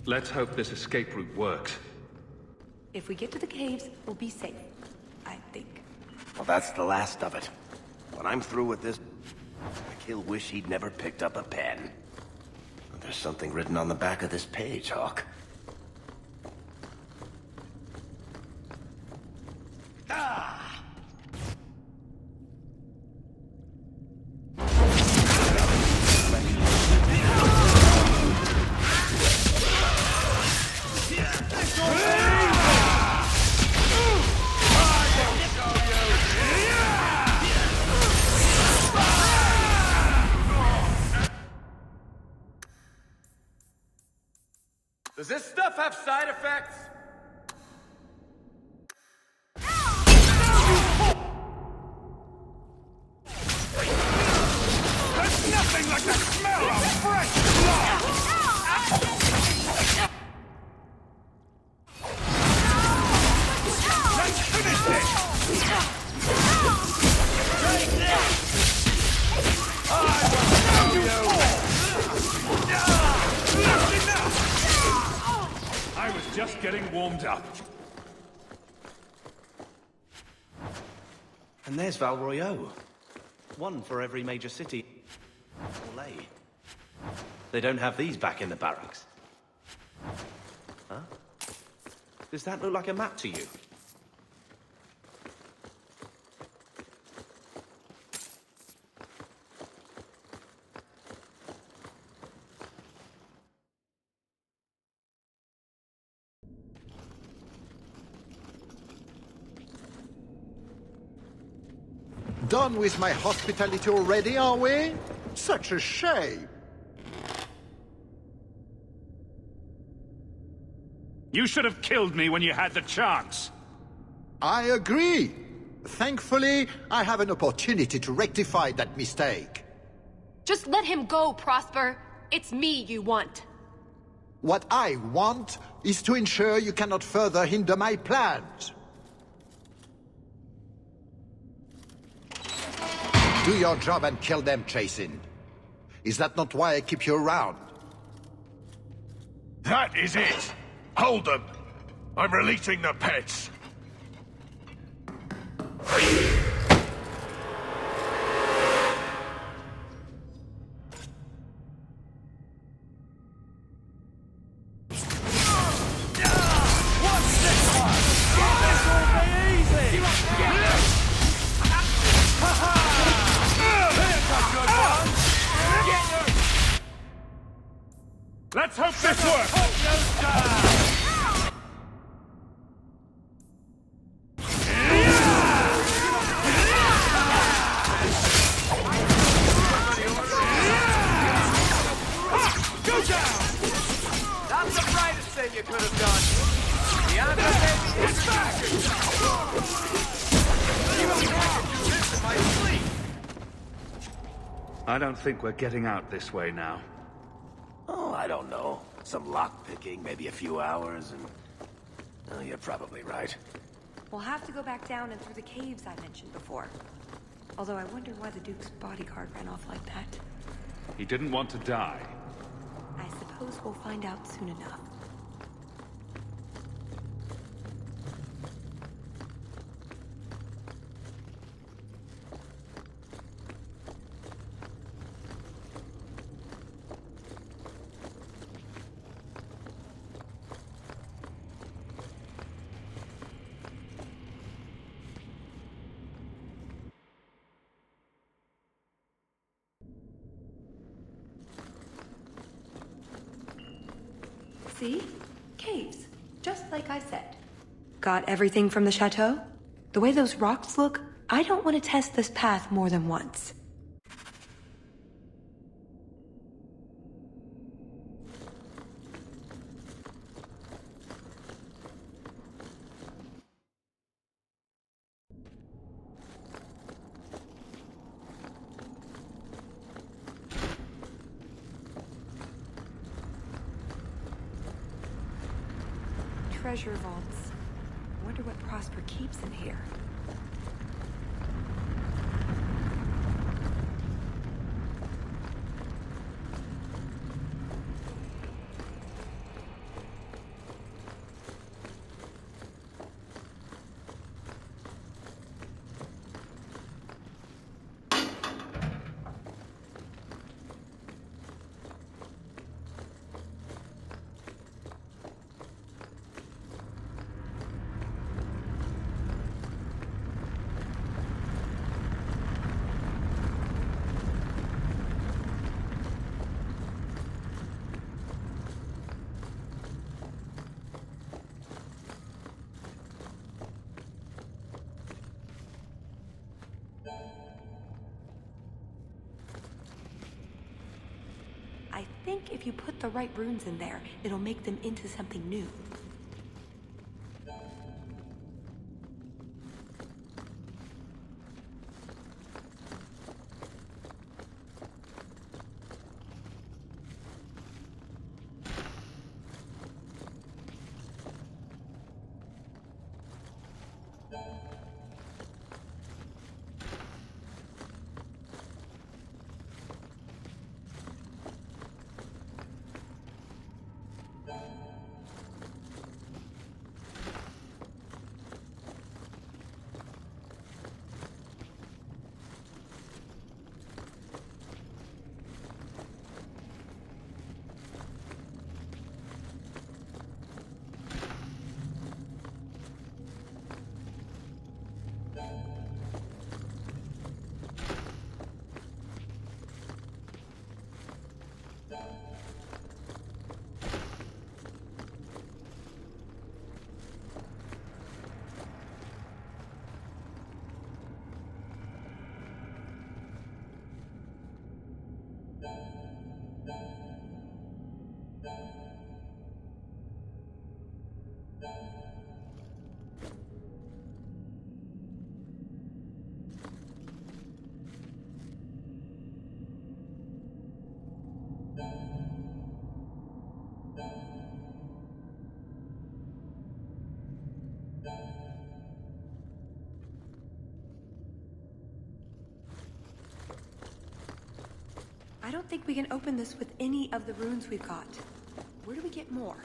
Let's hope this escape route works. If we get to the caves, we'll be safe. I think. Well, that's the last of it. When I'm through with this, he'll wish he'd never picked up a pen. There's something written on the back of this page, Hawk. Does this stuff have side effects? There's nothing like the smell of fresh blood! Let's finish this! Take this! I will show you! That's enough! I was just getting warmed up. And there's Val Royeaux. One for every major city. Lay. They don't have these back in the barracks. Huh? Does that look like a map to you? Done with my hospitality already, are we? Such a shame. You should have killed me when you had the chance. I agree. Thankfully, I have an opportunity to rectify that mistake. Just let him go, Prosper. It's me you want. What I want is to ensure you cannot further hinder my plans. Do your job and kill them, Chasin. Is that not why I keep you around? That is it! Hold them! I'm releasing the pets! Let's hope this works! Go down! That's the brightest thing you could have done. The answer may be distracted. You don't think I could do this in my sleep? I don't think we're getting out this way now. Oh, I don't know. Some lockpicking, maybe a few hours, and... Oh, you're probably right. We'll have to go back down and through the caves I mentioned before. Although I wonder why the Duke's bodyguard ran off like that. He didn't want to die. I suppose we'll find out soon enough. See? Caves. Just like I said. Got everything from the chateau? The way those rocks look, I don't want to test this path more than once. Treasure vaults. I wonder what Prosper keeps in here. I think if you put the right runes in there, it'll make them into something new. I don't think we can open this with any of the runes we've got. Where do we get more?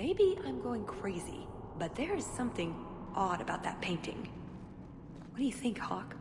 Maybe I'm going crazy, but there is something odd about that painting. What do you think, Hawk?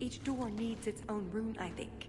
Each door needs its own rune, I think.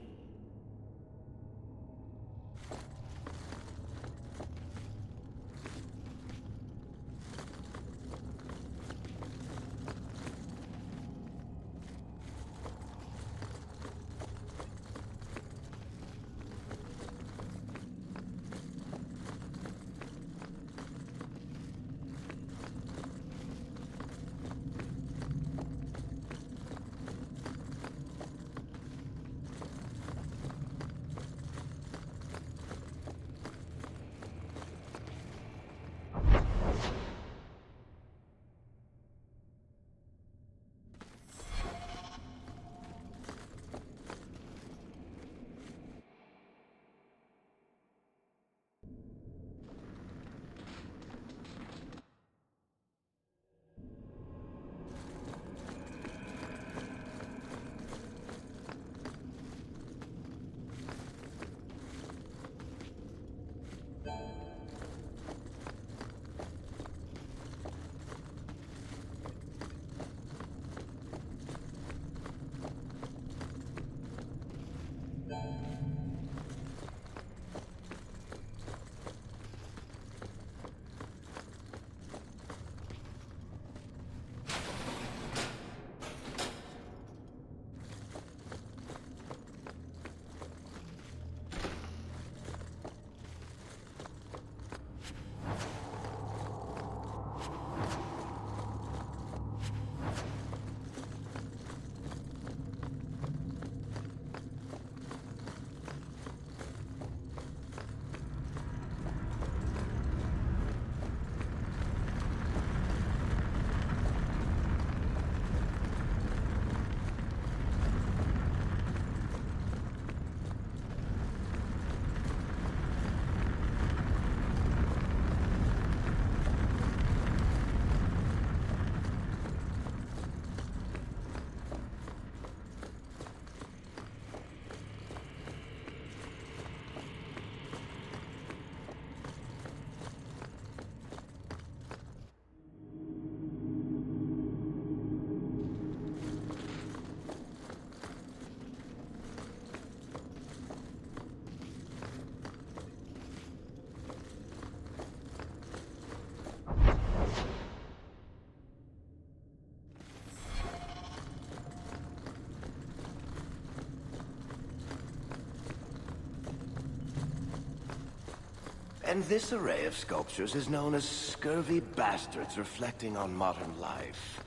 And this array of sculptures is known as scurvy bastards reflecting on modern life.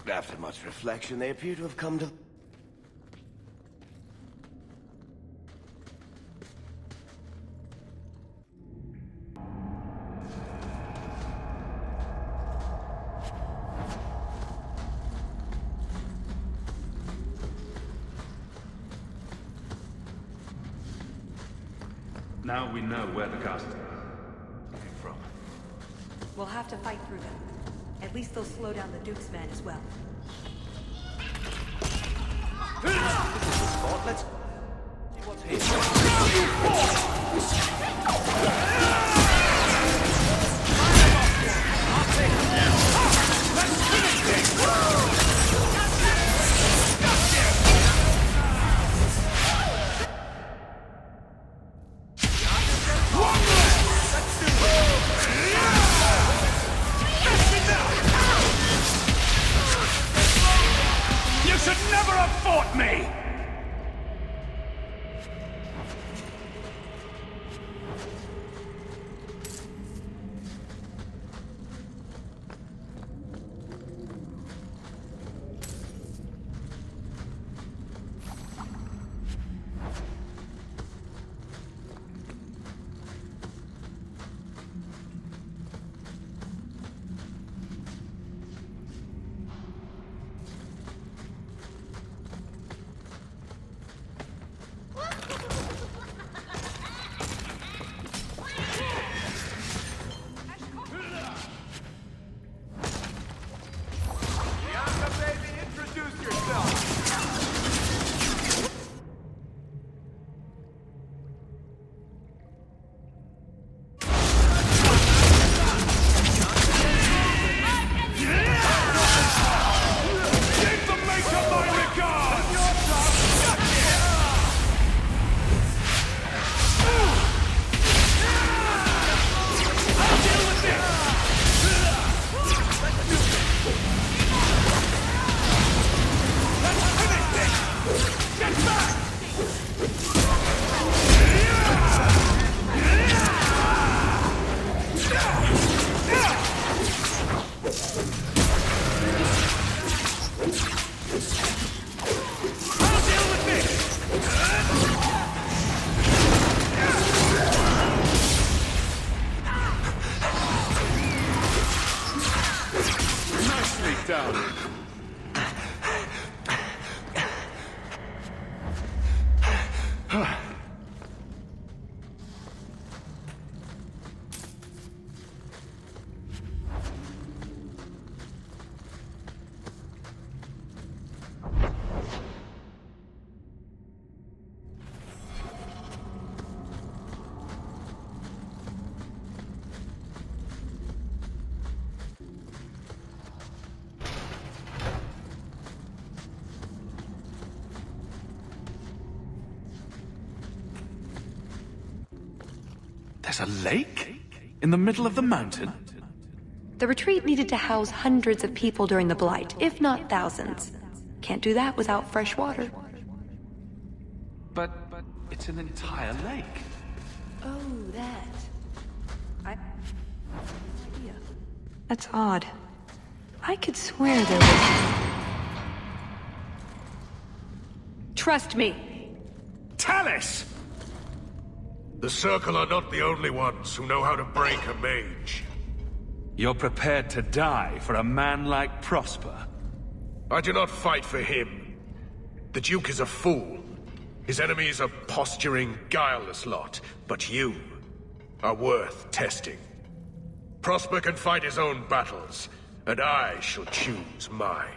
After much reflection, they appear to have come to... Now we know where the castle came from. We'll have to fight through them. At least they'll slow down the Duke's men as well. Let's see what's here. You should never have fought me! There's a lake? In the middle of the mountain? The retreat needed to house hundreds of people during the Blight, if not thousands. Can't do that without fresh water. But it's an entire lake. Oh, that. That's odd. I could swear there was... Trust me. Tallis! The Circle are not the only ones who know how to break a mage. You're prepared to die for a man like Prosper? I do not fight for him. The Duke is a fool. His enemies a posturing, guileless lot. But you are worth testing. Prosper can fight his own battles, and I shall choose mine.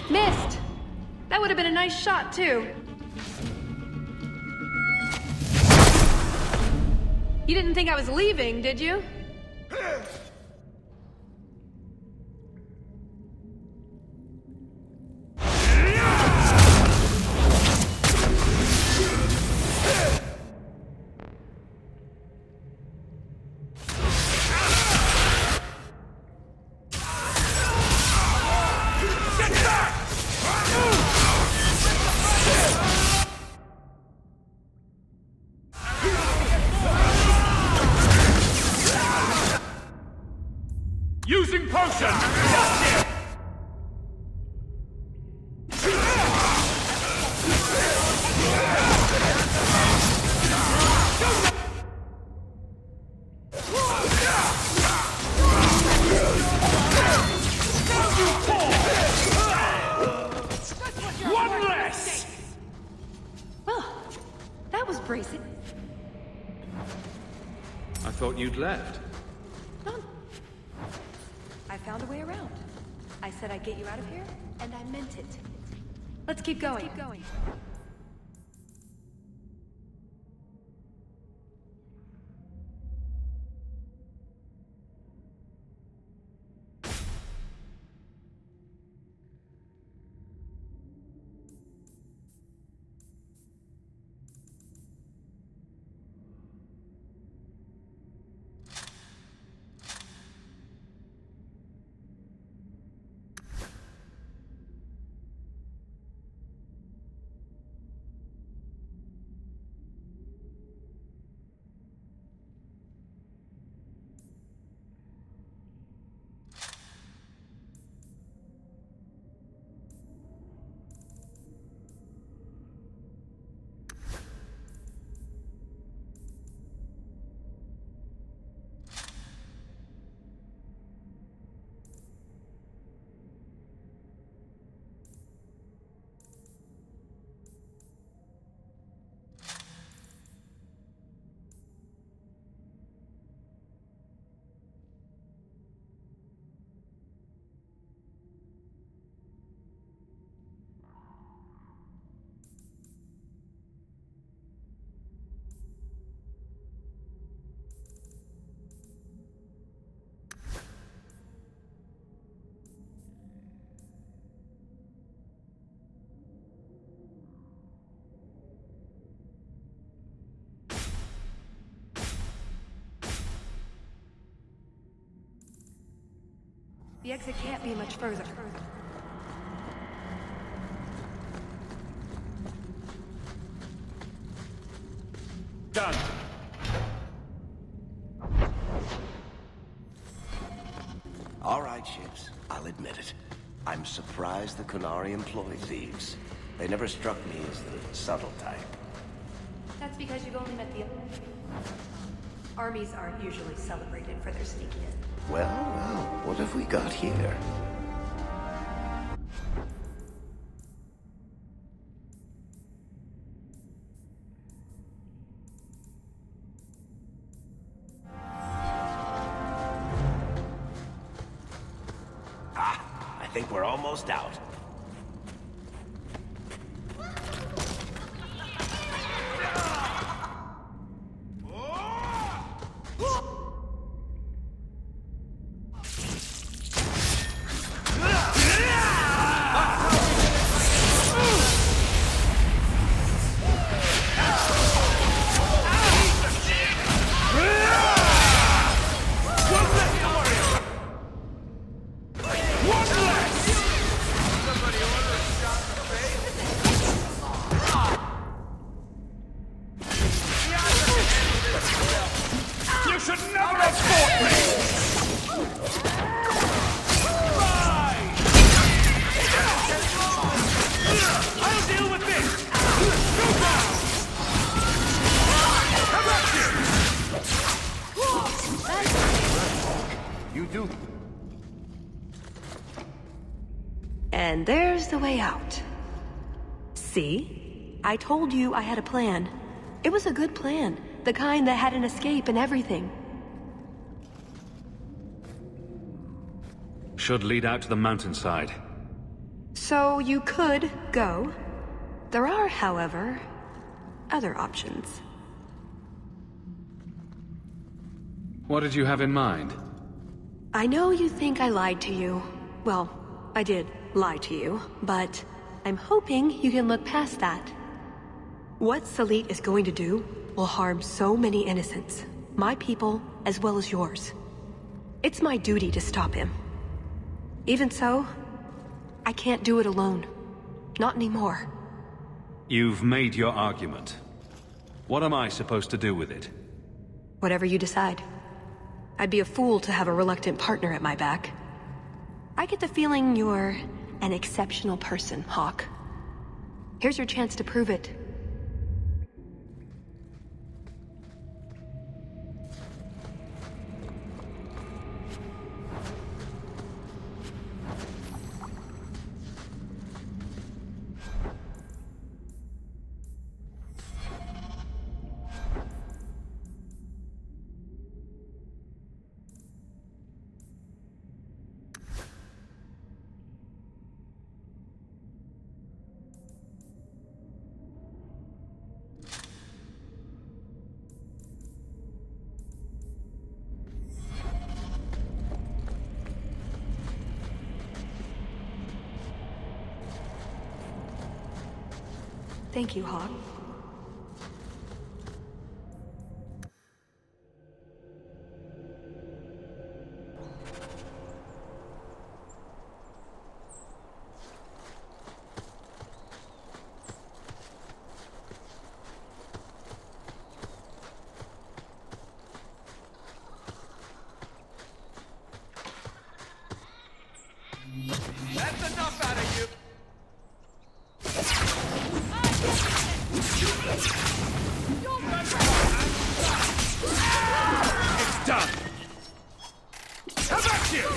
Missed! That would have been a nice shot, too. You didn't think I was leaving, did you? Using potion! Just it! One less! Well, that was bracing. I thought you'd left. I found a way around. I said I'd get you out of here, and I meant it. Let's keep going. The exit can't be much further. Done. All right, ships. I'll admit it. I'm surprised the Kunari employ thieves. They never struck me as the subtle type. That's because you've only met the... Armies aren't usually celebrated for their sneakiness. Well, what have we got here? I think we're almost out. And there's the way out. See? I told you I had a plan. It was a good plan. The kind that had an escape and everything. Should lead out to the mountainside. So you could go. There are, however, other options. What did you have in mind? I know you think I lied to you. Well, I did lie to you, but I'm hoping you can look past that. What Salit is going to do will harm so many innocents, my people as well as yours. It's my duty to stop him. Even so, I can't do it alone. Not anymore. You've made your argument. What am I supposed to do with it? Whatever you decide. I'd be a fool to have a reluctant partner at my back. I get the feeling you're an exceptional person, Hawk. Here's your chance to prove it. Thank you, Hawk. That's enough out of you! It's done! How about you?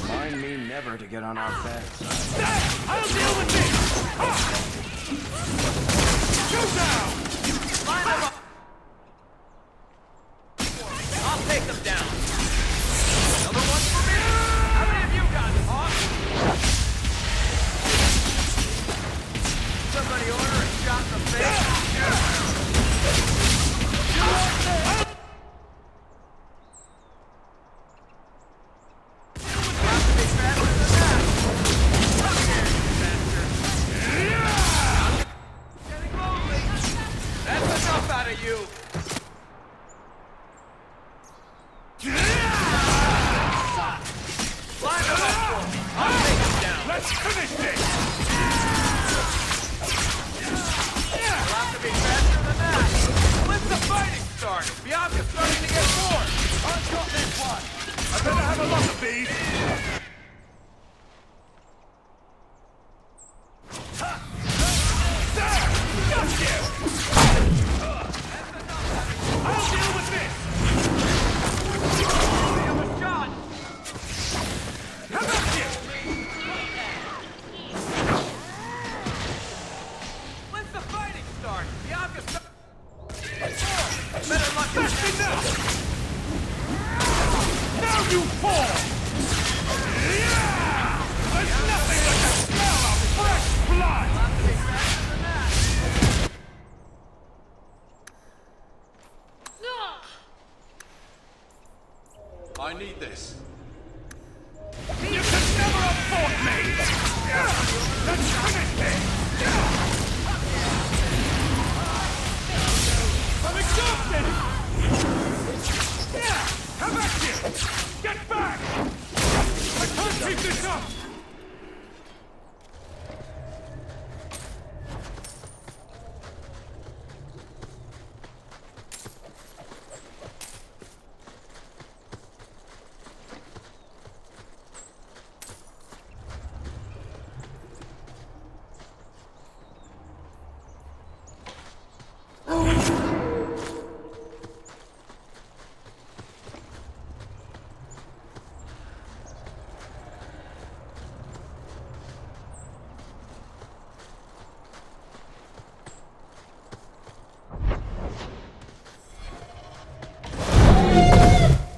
Remind me never to get on our bad side. I'll deal with this! Shoot down! Line them up! I'll take them down. Another one for me? How many of you got, Hawk? Somebody order a shot in the face? We'll have to be faster than that. I need this. You can never afford me! Let's finish this! I'm exhausted! Come back here! Get back! I can't keep this up!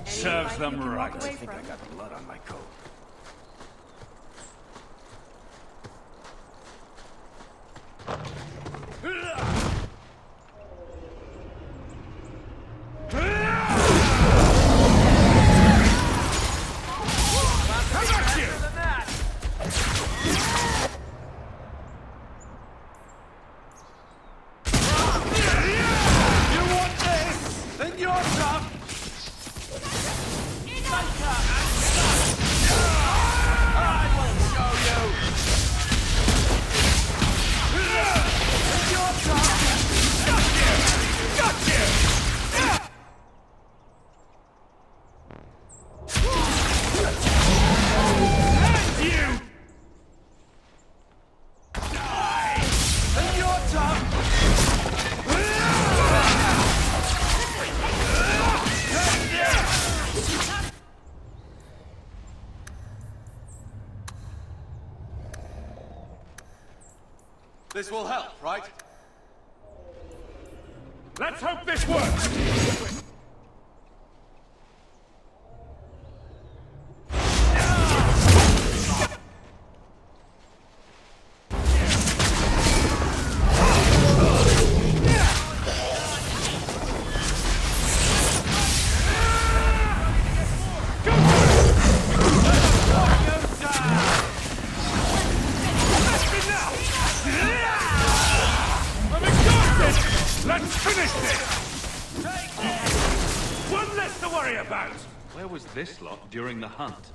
Serves them right. I think I got blood on my coat. This will help, right? Let's hope this works! Let's finish this! One less to worry about! Where was this lot during the hunt?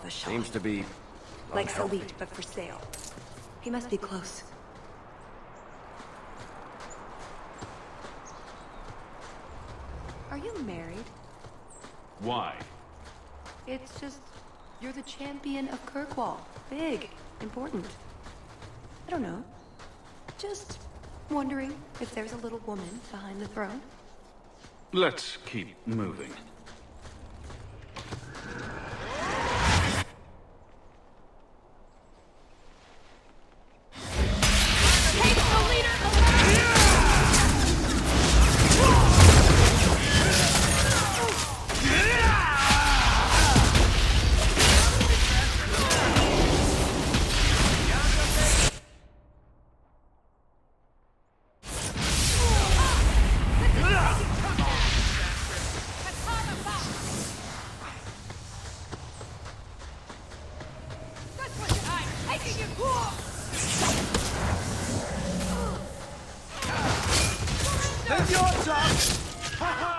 Seems to be... Like Salit, but for sale. He must be close. Are you married? Why? It's just... you're the champion of Kirkwall. Big. Important. I don't know. Just wondering if there's a little woman behind the throne. Let's keep moving. Think you're tough? Ha ha!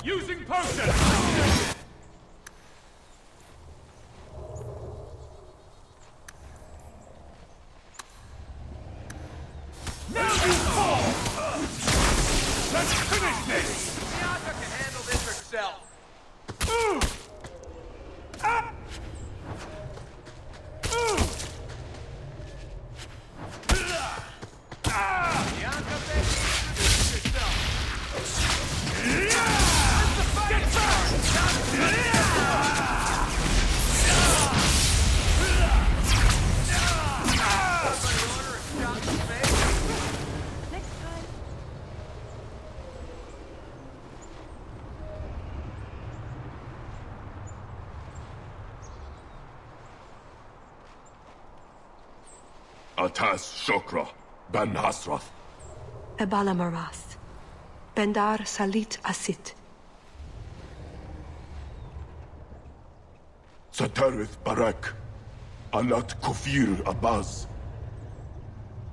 Using potion! Now you fall! Let's finish this! Bianca can handle this herself. Bianca, baby, introduce yourself. Get Next time. Atas Shokra, Ben Hasrath. Ebala Maras. Bendar Salit Asit. Satarith Barak, Alat Kufir Abaz.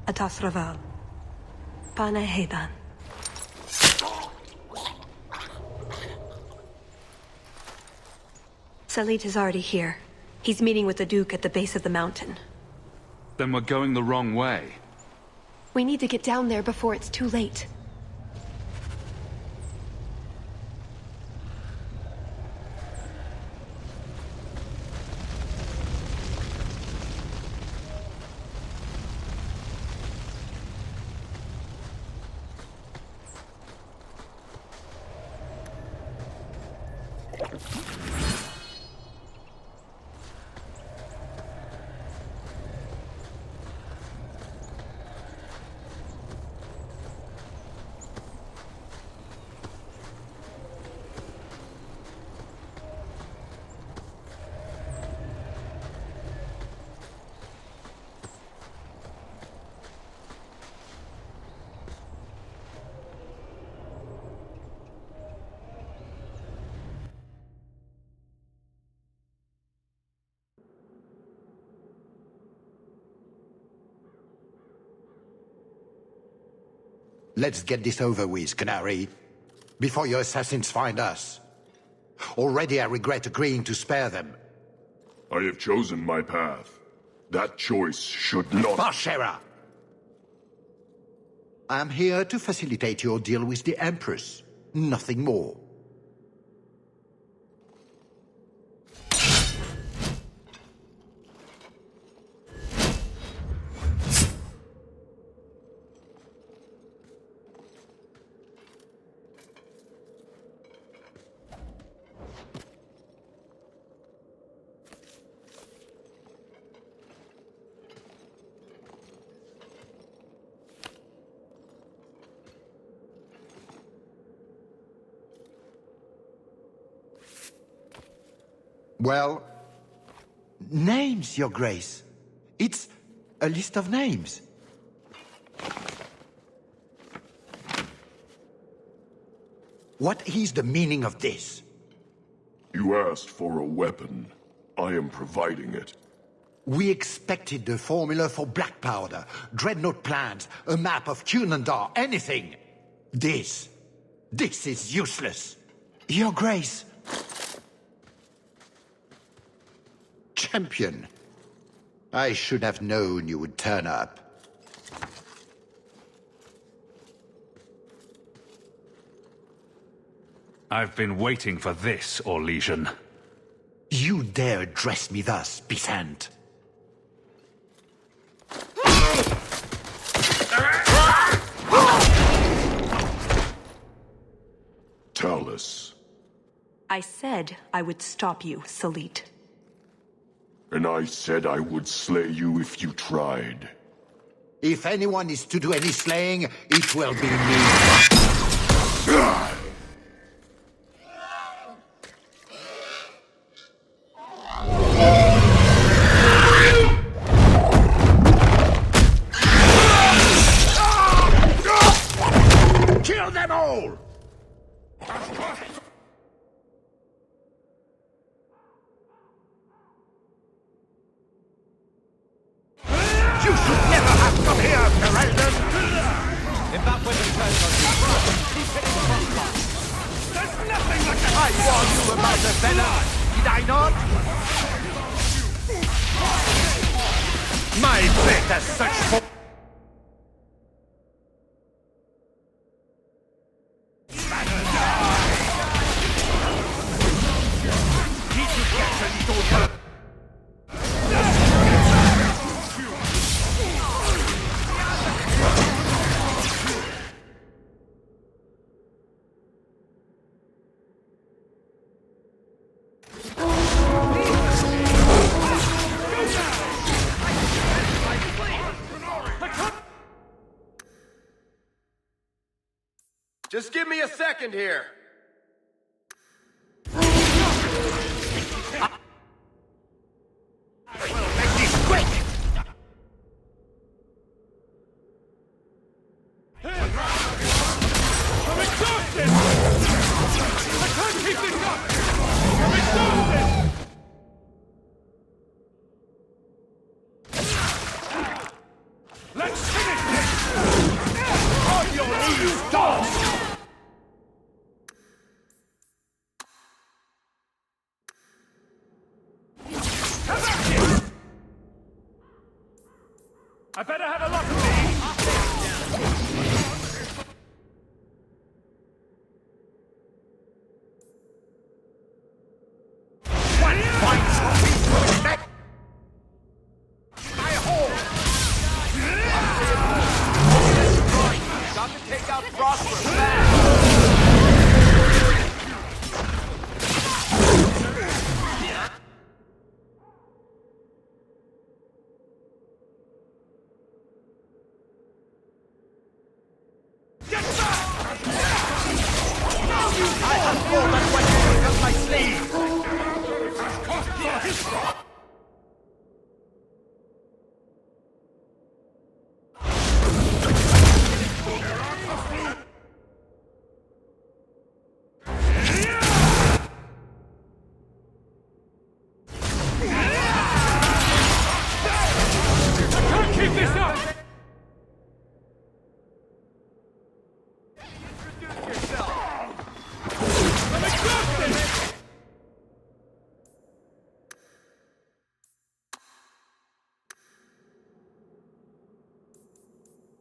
Atas Raval. Pane Hedan. Salit is already here. He's meeting with the Duke at the base of the mountain. Then we're going the wrong way. We need to get down there before it's too late. Let's get this over with, Canary, before your assassins find us. Already I regret agreeing to spare them. I have chosen my path. That choice should not— Bashera! I am here to facilitate your deal with the Empress. Nothing more. Well, names, Your Grace. It's a list of names. What is the meaning of this? You asked for a weapon. I am providing it. We expected the formula for black powder, dreadnought plans, a map of Cunandar, anything. This is useless. Your Grace. Champion. I should have known you would turn up. I've been waiting for this, Orlesian. You dare address me thus, Pisant? Talus. I said I would stop you, Salit. And I said I would slay you if you tried. If anyone is to do any slaying, it will be me. Kill them all! You should never have come here, Ferelden! If that weapon turns on you, keep it in the crossbar. There's nothing like that! I warned you about the venom, did I not? My better search for... Just give me a second here. I better have a look at these! What fights will be to neck? My hole! Got to take out Prosper fast!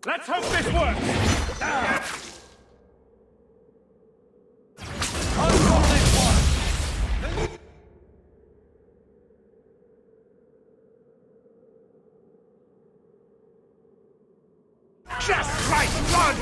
Let's hope this works! Just right, run!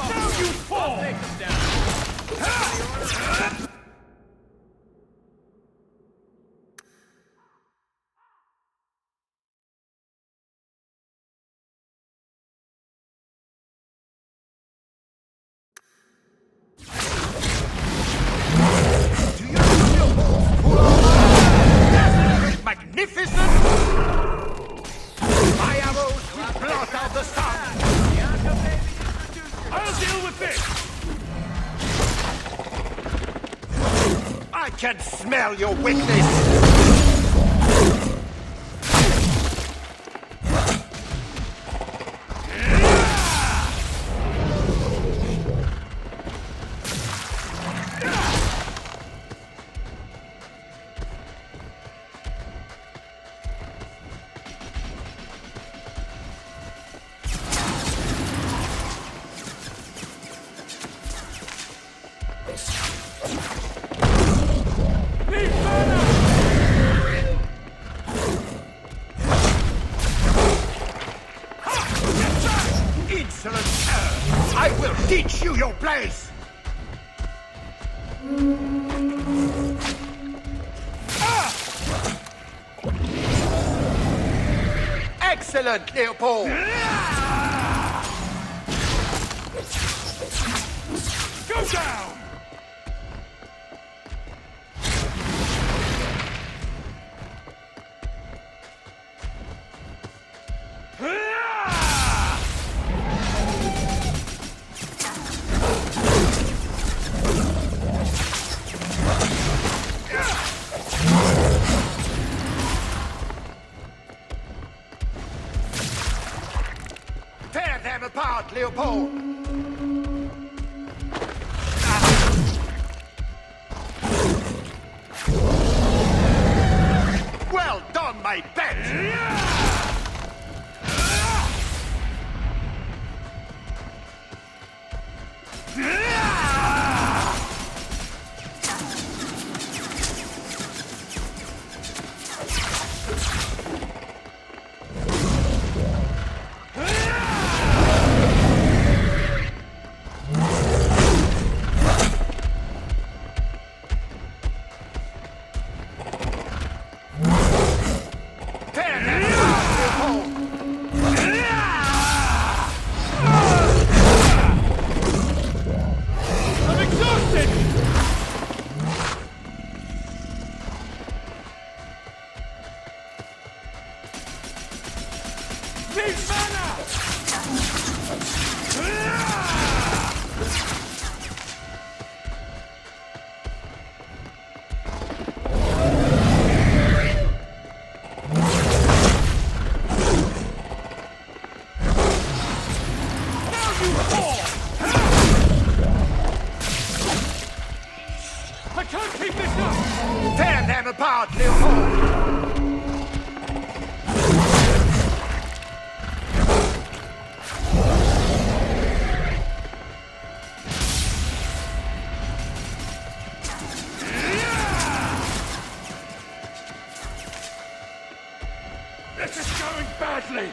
Now you fall! I'll take them down. Magnificent! My arrows will blot out the sun! I'll deal with this! I can smell your weakness! Insolent cur! I will teach you your place! Excellent, Leopold! Go down! Tear them apart, Leopold! Well done, my pet! I'm exhausted! Need mana! I can't keep this up! Tear them apart, Leopold! This is going badly!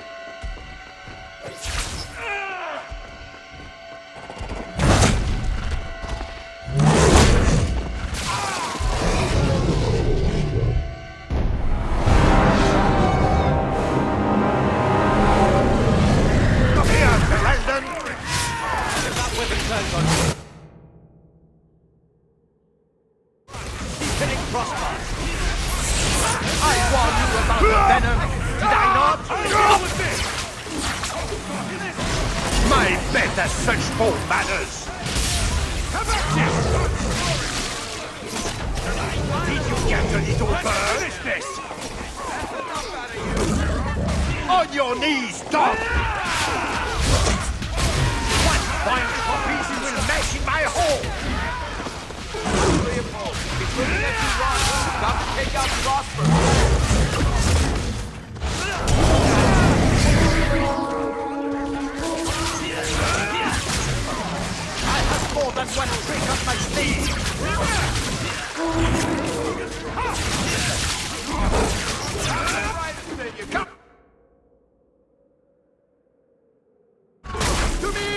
My better such poor manners! Did you get a little bird? Finish this! On your knees, dog! What fine copies you will make in my hole! Leopold, we couldn't let you run. We've got to take out Prosper. More than one trick up my sleeve! Come to me!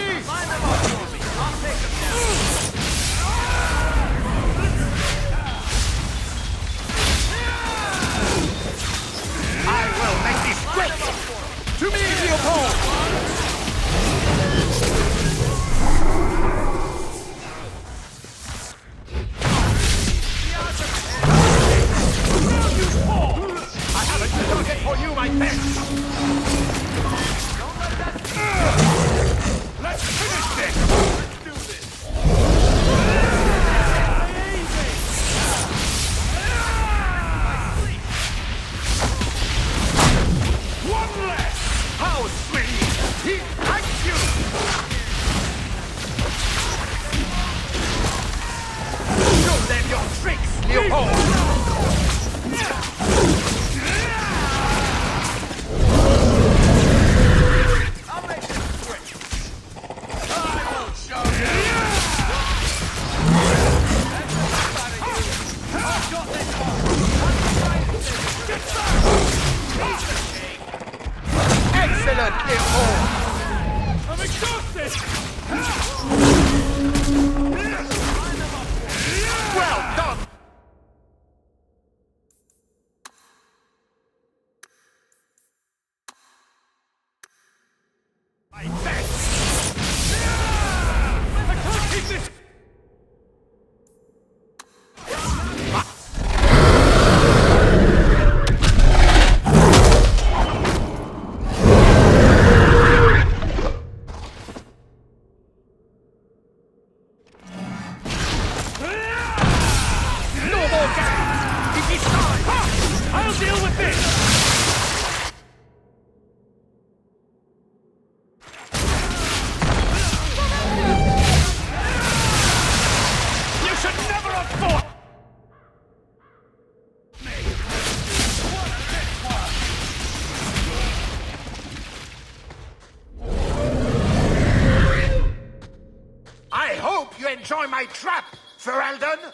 Well done! I can't keep this! I'll deal with this! You should never have fought me! I hope you enjoy my trap, Ferelden!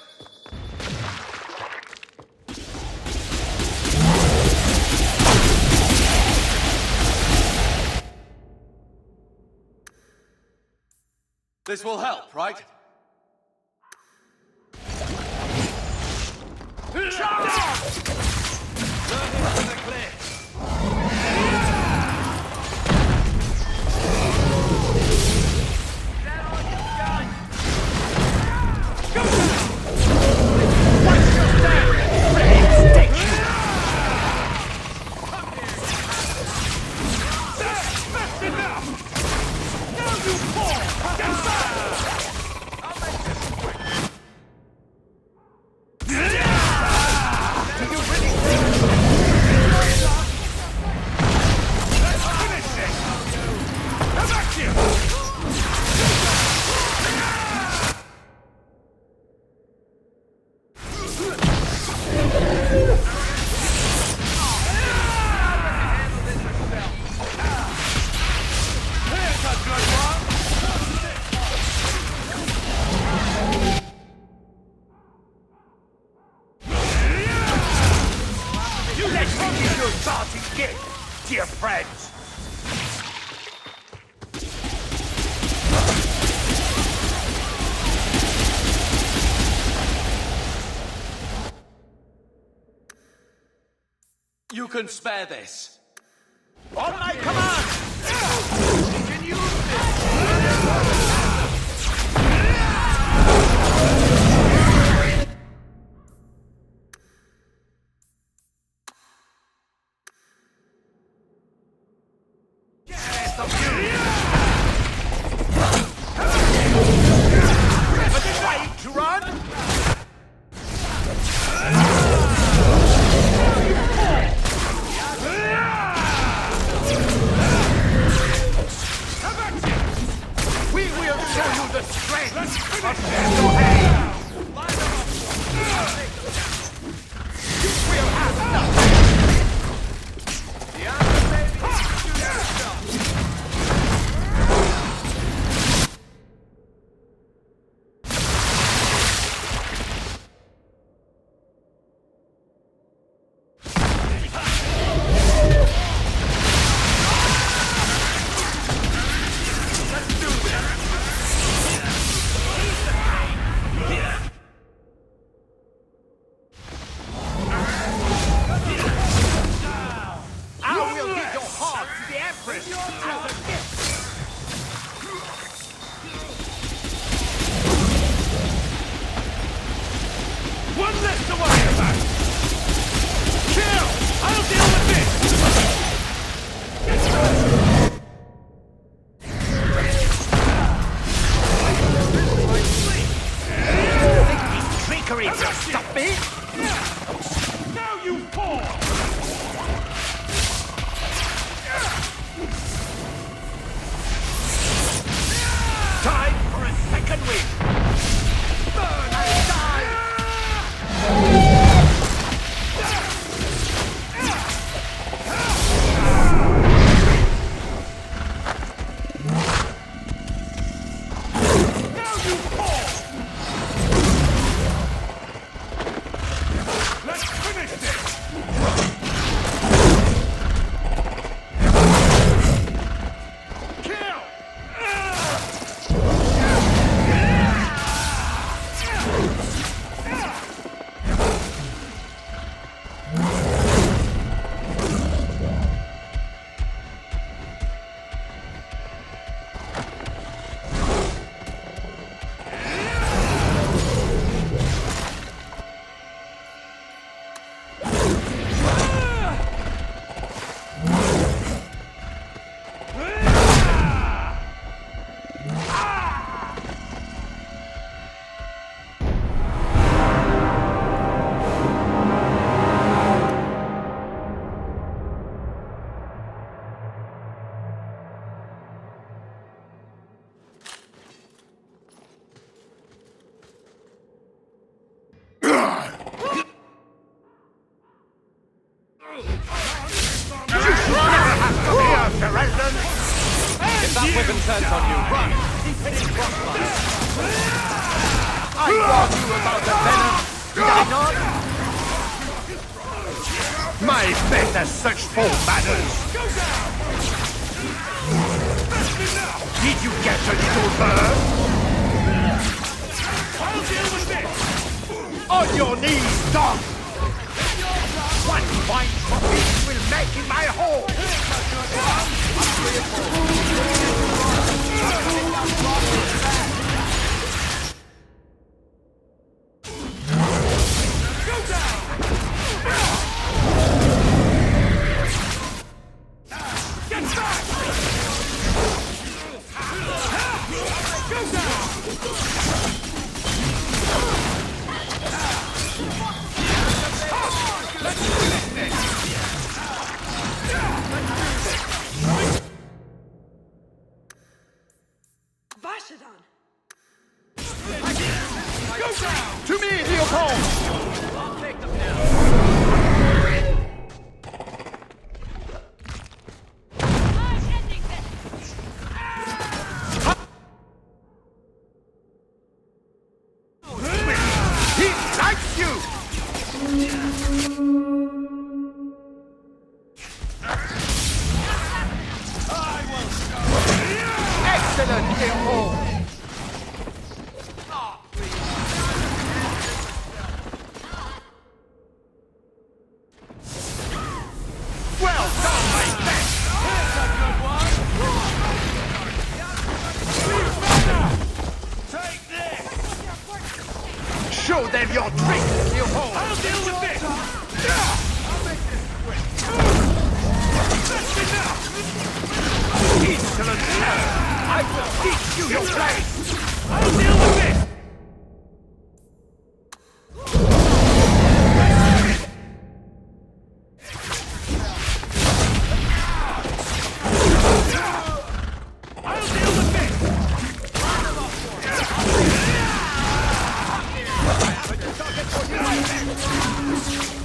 This will help, right? Dear friends! You can spare this. On my command! You can use to run? We will show you the strength of Shadowheim! We'll have nothing! One less to worry about! Kill! I'll deal with this! Trickery to stop me? Now you fall! Time for a second wind! Burn and die! Wyvern turns on you. Run! Keep hitting crossfire. I warned you about the venom. Did I not? My men have such full manners. Did you get a little bird? I'll deal with this. On your knees, dog. One fine tropic will make in my hole. To me, Leopold! I'll take them now. He likes you! Excellent, Leopold! Well done, my friend! Here's a good one! Take this! Show them your tricks, Leopold! I'll deal with this! I'll make this quick! That's enough! Insolent cur! I will teach you your place! I'll deal with this!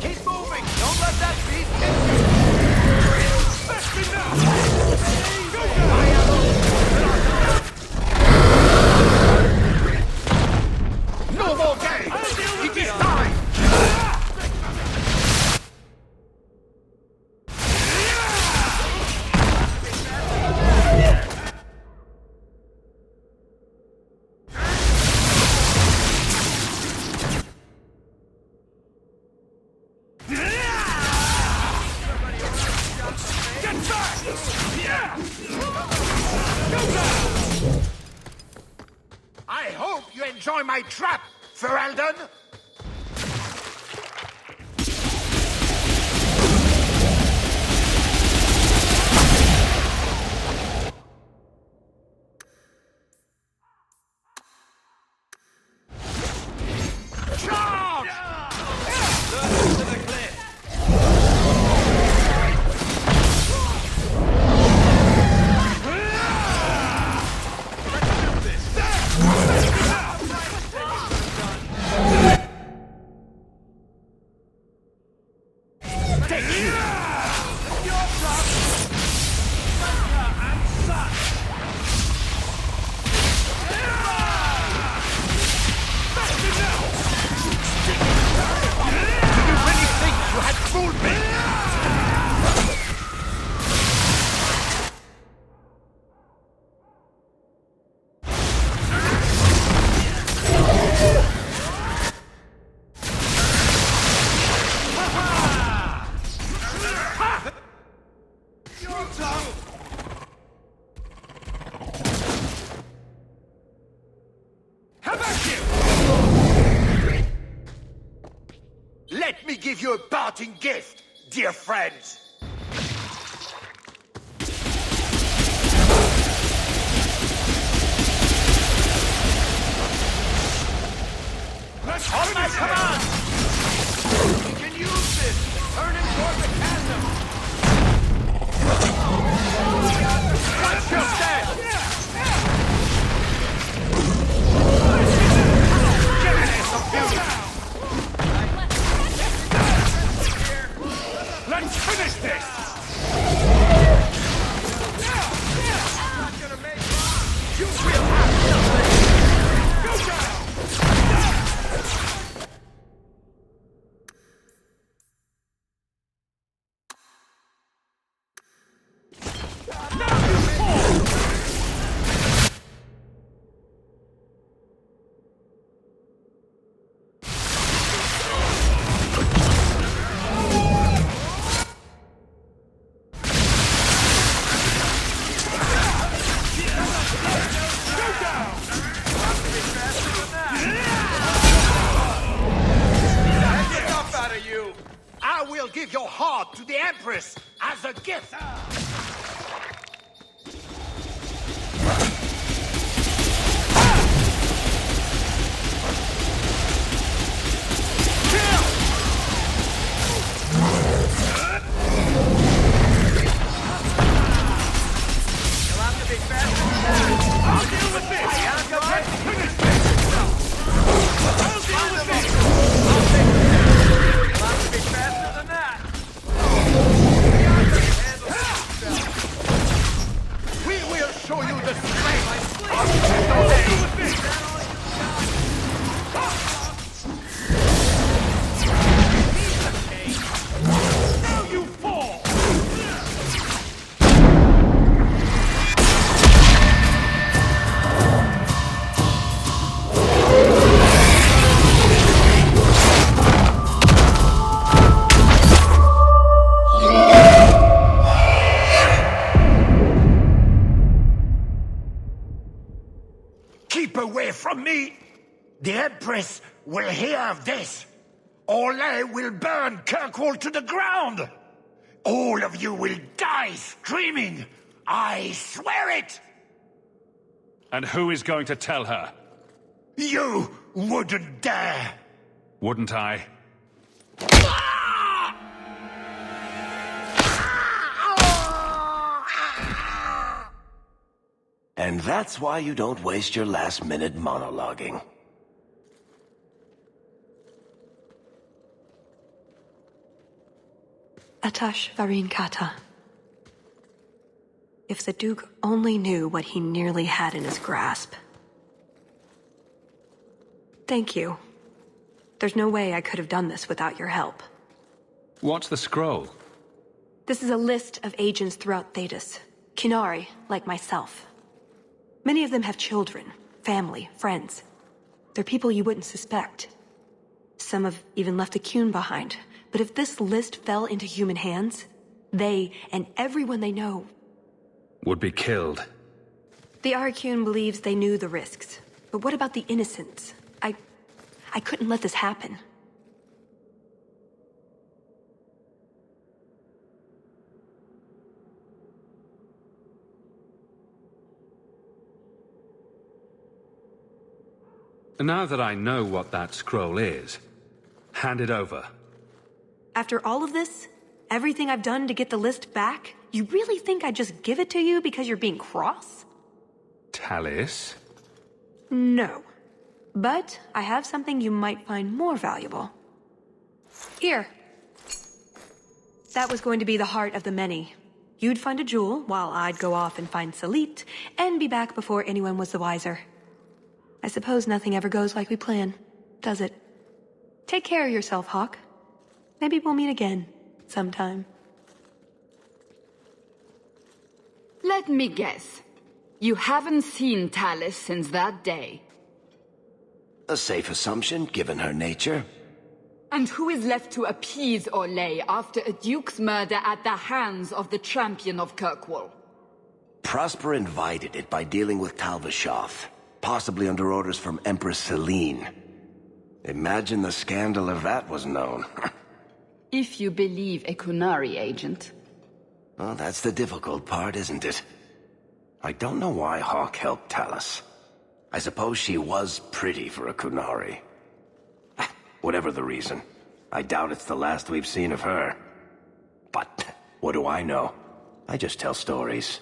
Keep moving! Don't let that beast hit you! That's enough! No more games! It is time! I hope you enjoy my trap, Ferelden! Charge! To the cliff! Let me give you a parting gift, dear friends. On my command! We can use this! Turn him toward the chasm! Watch your step! Give it some beauty! Let's finish this! give your heart to the Empress as a gift. I'll deal with this! Bianca, let's finish this! I'll deal with this! I'll take it down! You'll have to be faster than that! Bianca can handle this! We will show you the strength of I'll deal with this! Now you fall! Keep away from me! The Empress will hear of this! Orlais will burn Kirkwall to the ground! All of you will die screaming! I swear it! And who is going to tell her? You wouldn't dare! Wouldn't I? And that's why you don't waste your last-minute monologuing. Atash Varin Kata. If the Duke only knew what he nearly had in his grasp. Thank you. There's no way I could have done this without your help. What's the scroll? This is a list of agents throughout Thedas. Qunari, like myself. Many of them have children, family, friends. They're people you wouldn't suspect. Some have even left a Qun behind. But if this list fell into human hands, they and everyone they know Would be killed. The Arcune believes they knew the risks. But what about the innocents? I couldn't let this happen. Now that I know what that scroll is, hand it over. After all of this, everything I've done to get the list back, you really think I'd just give it to you because you're being cross? Talis? No. But I have something you might find more valuable. Here. That was going to be the heart of the many. You'd find a jewel, while I'd go off and find Salit, and be back before anyone was the wiser. I suppose nothing ever goes like we plan, does it? Take care of yourself, Hawk. Maybe we'll meet again, sometime. Let me guess. You haven't seen Talis since that day. A safe assumption, given her nature. And who is left to appease Orlais after a duke's murder at the hands of the champion of Kirkwall? Prosper invited it by dealing with Talvashoth, possibly under orders from Empress Celine. Imagine the scandal if that was known. If you believe a Qunari agent. Well, that's the difficult part, isn't it? I don't know why Hawk helped Talis. I suppose she was pretty for a Qunari. Whatever the reason, I doubt it's the last we've seen of her. But what do I know? I just tell stories.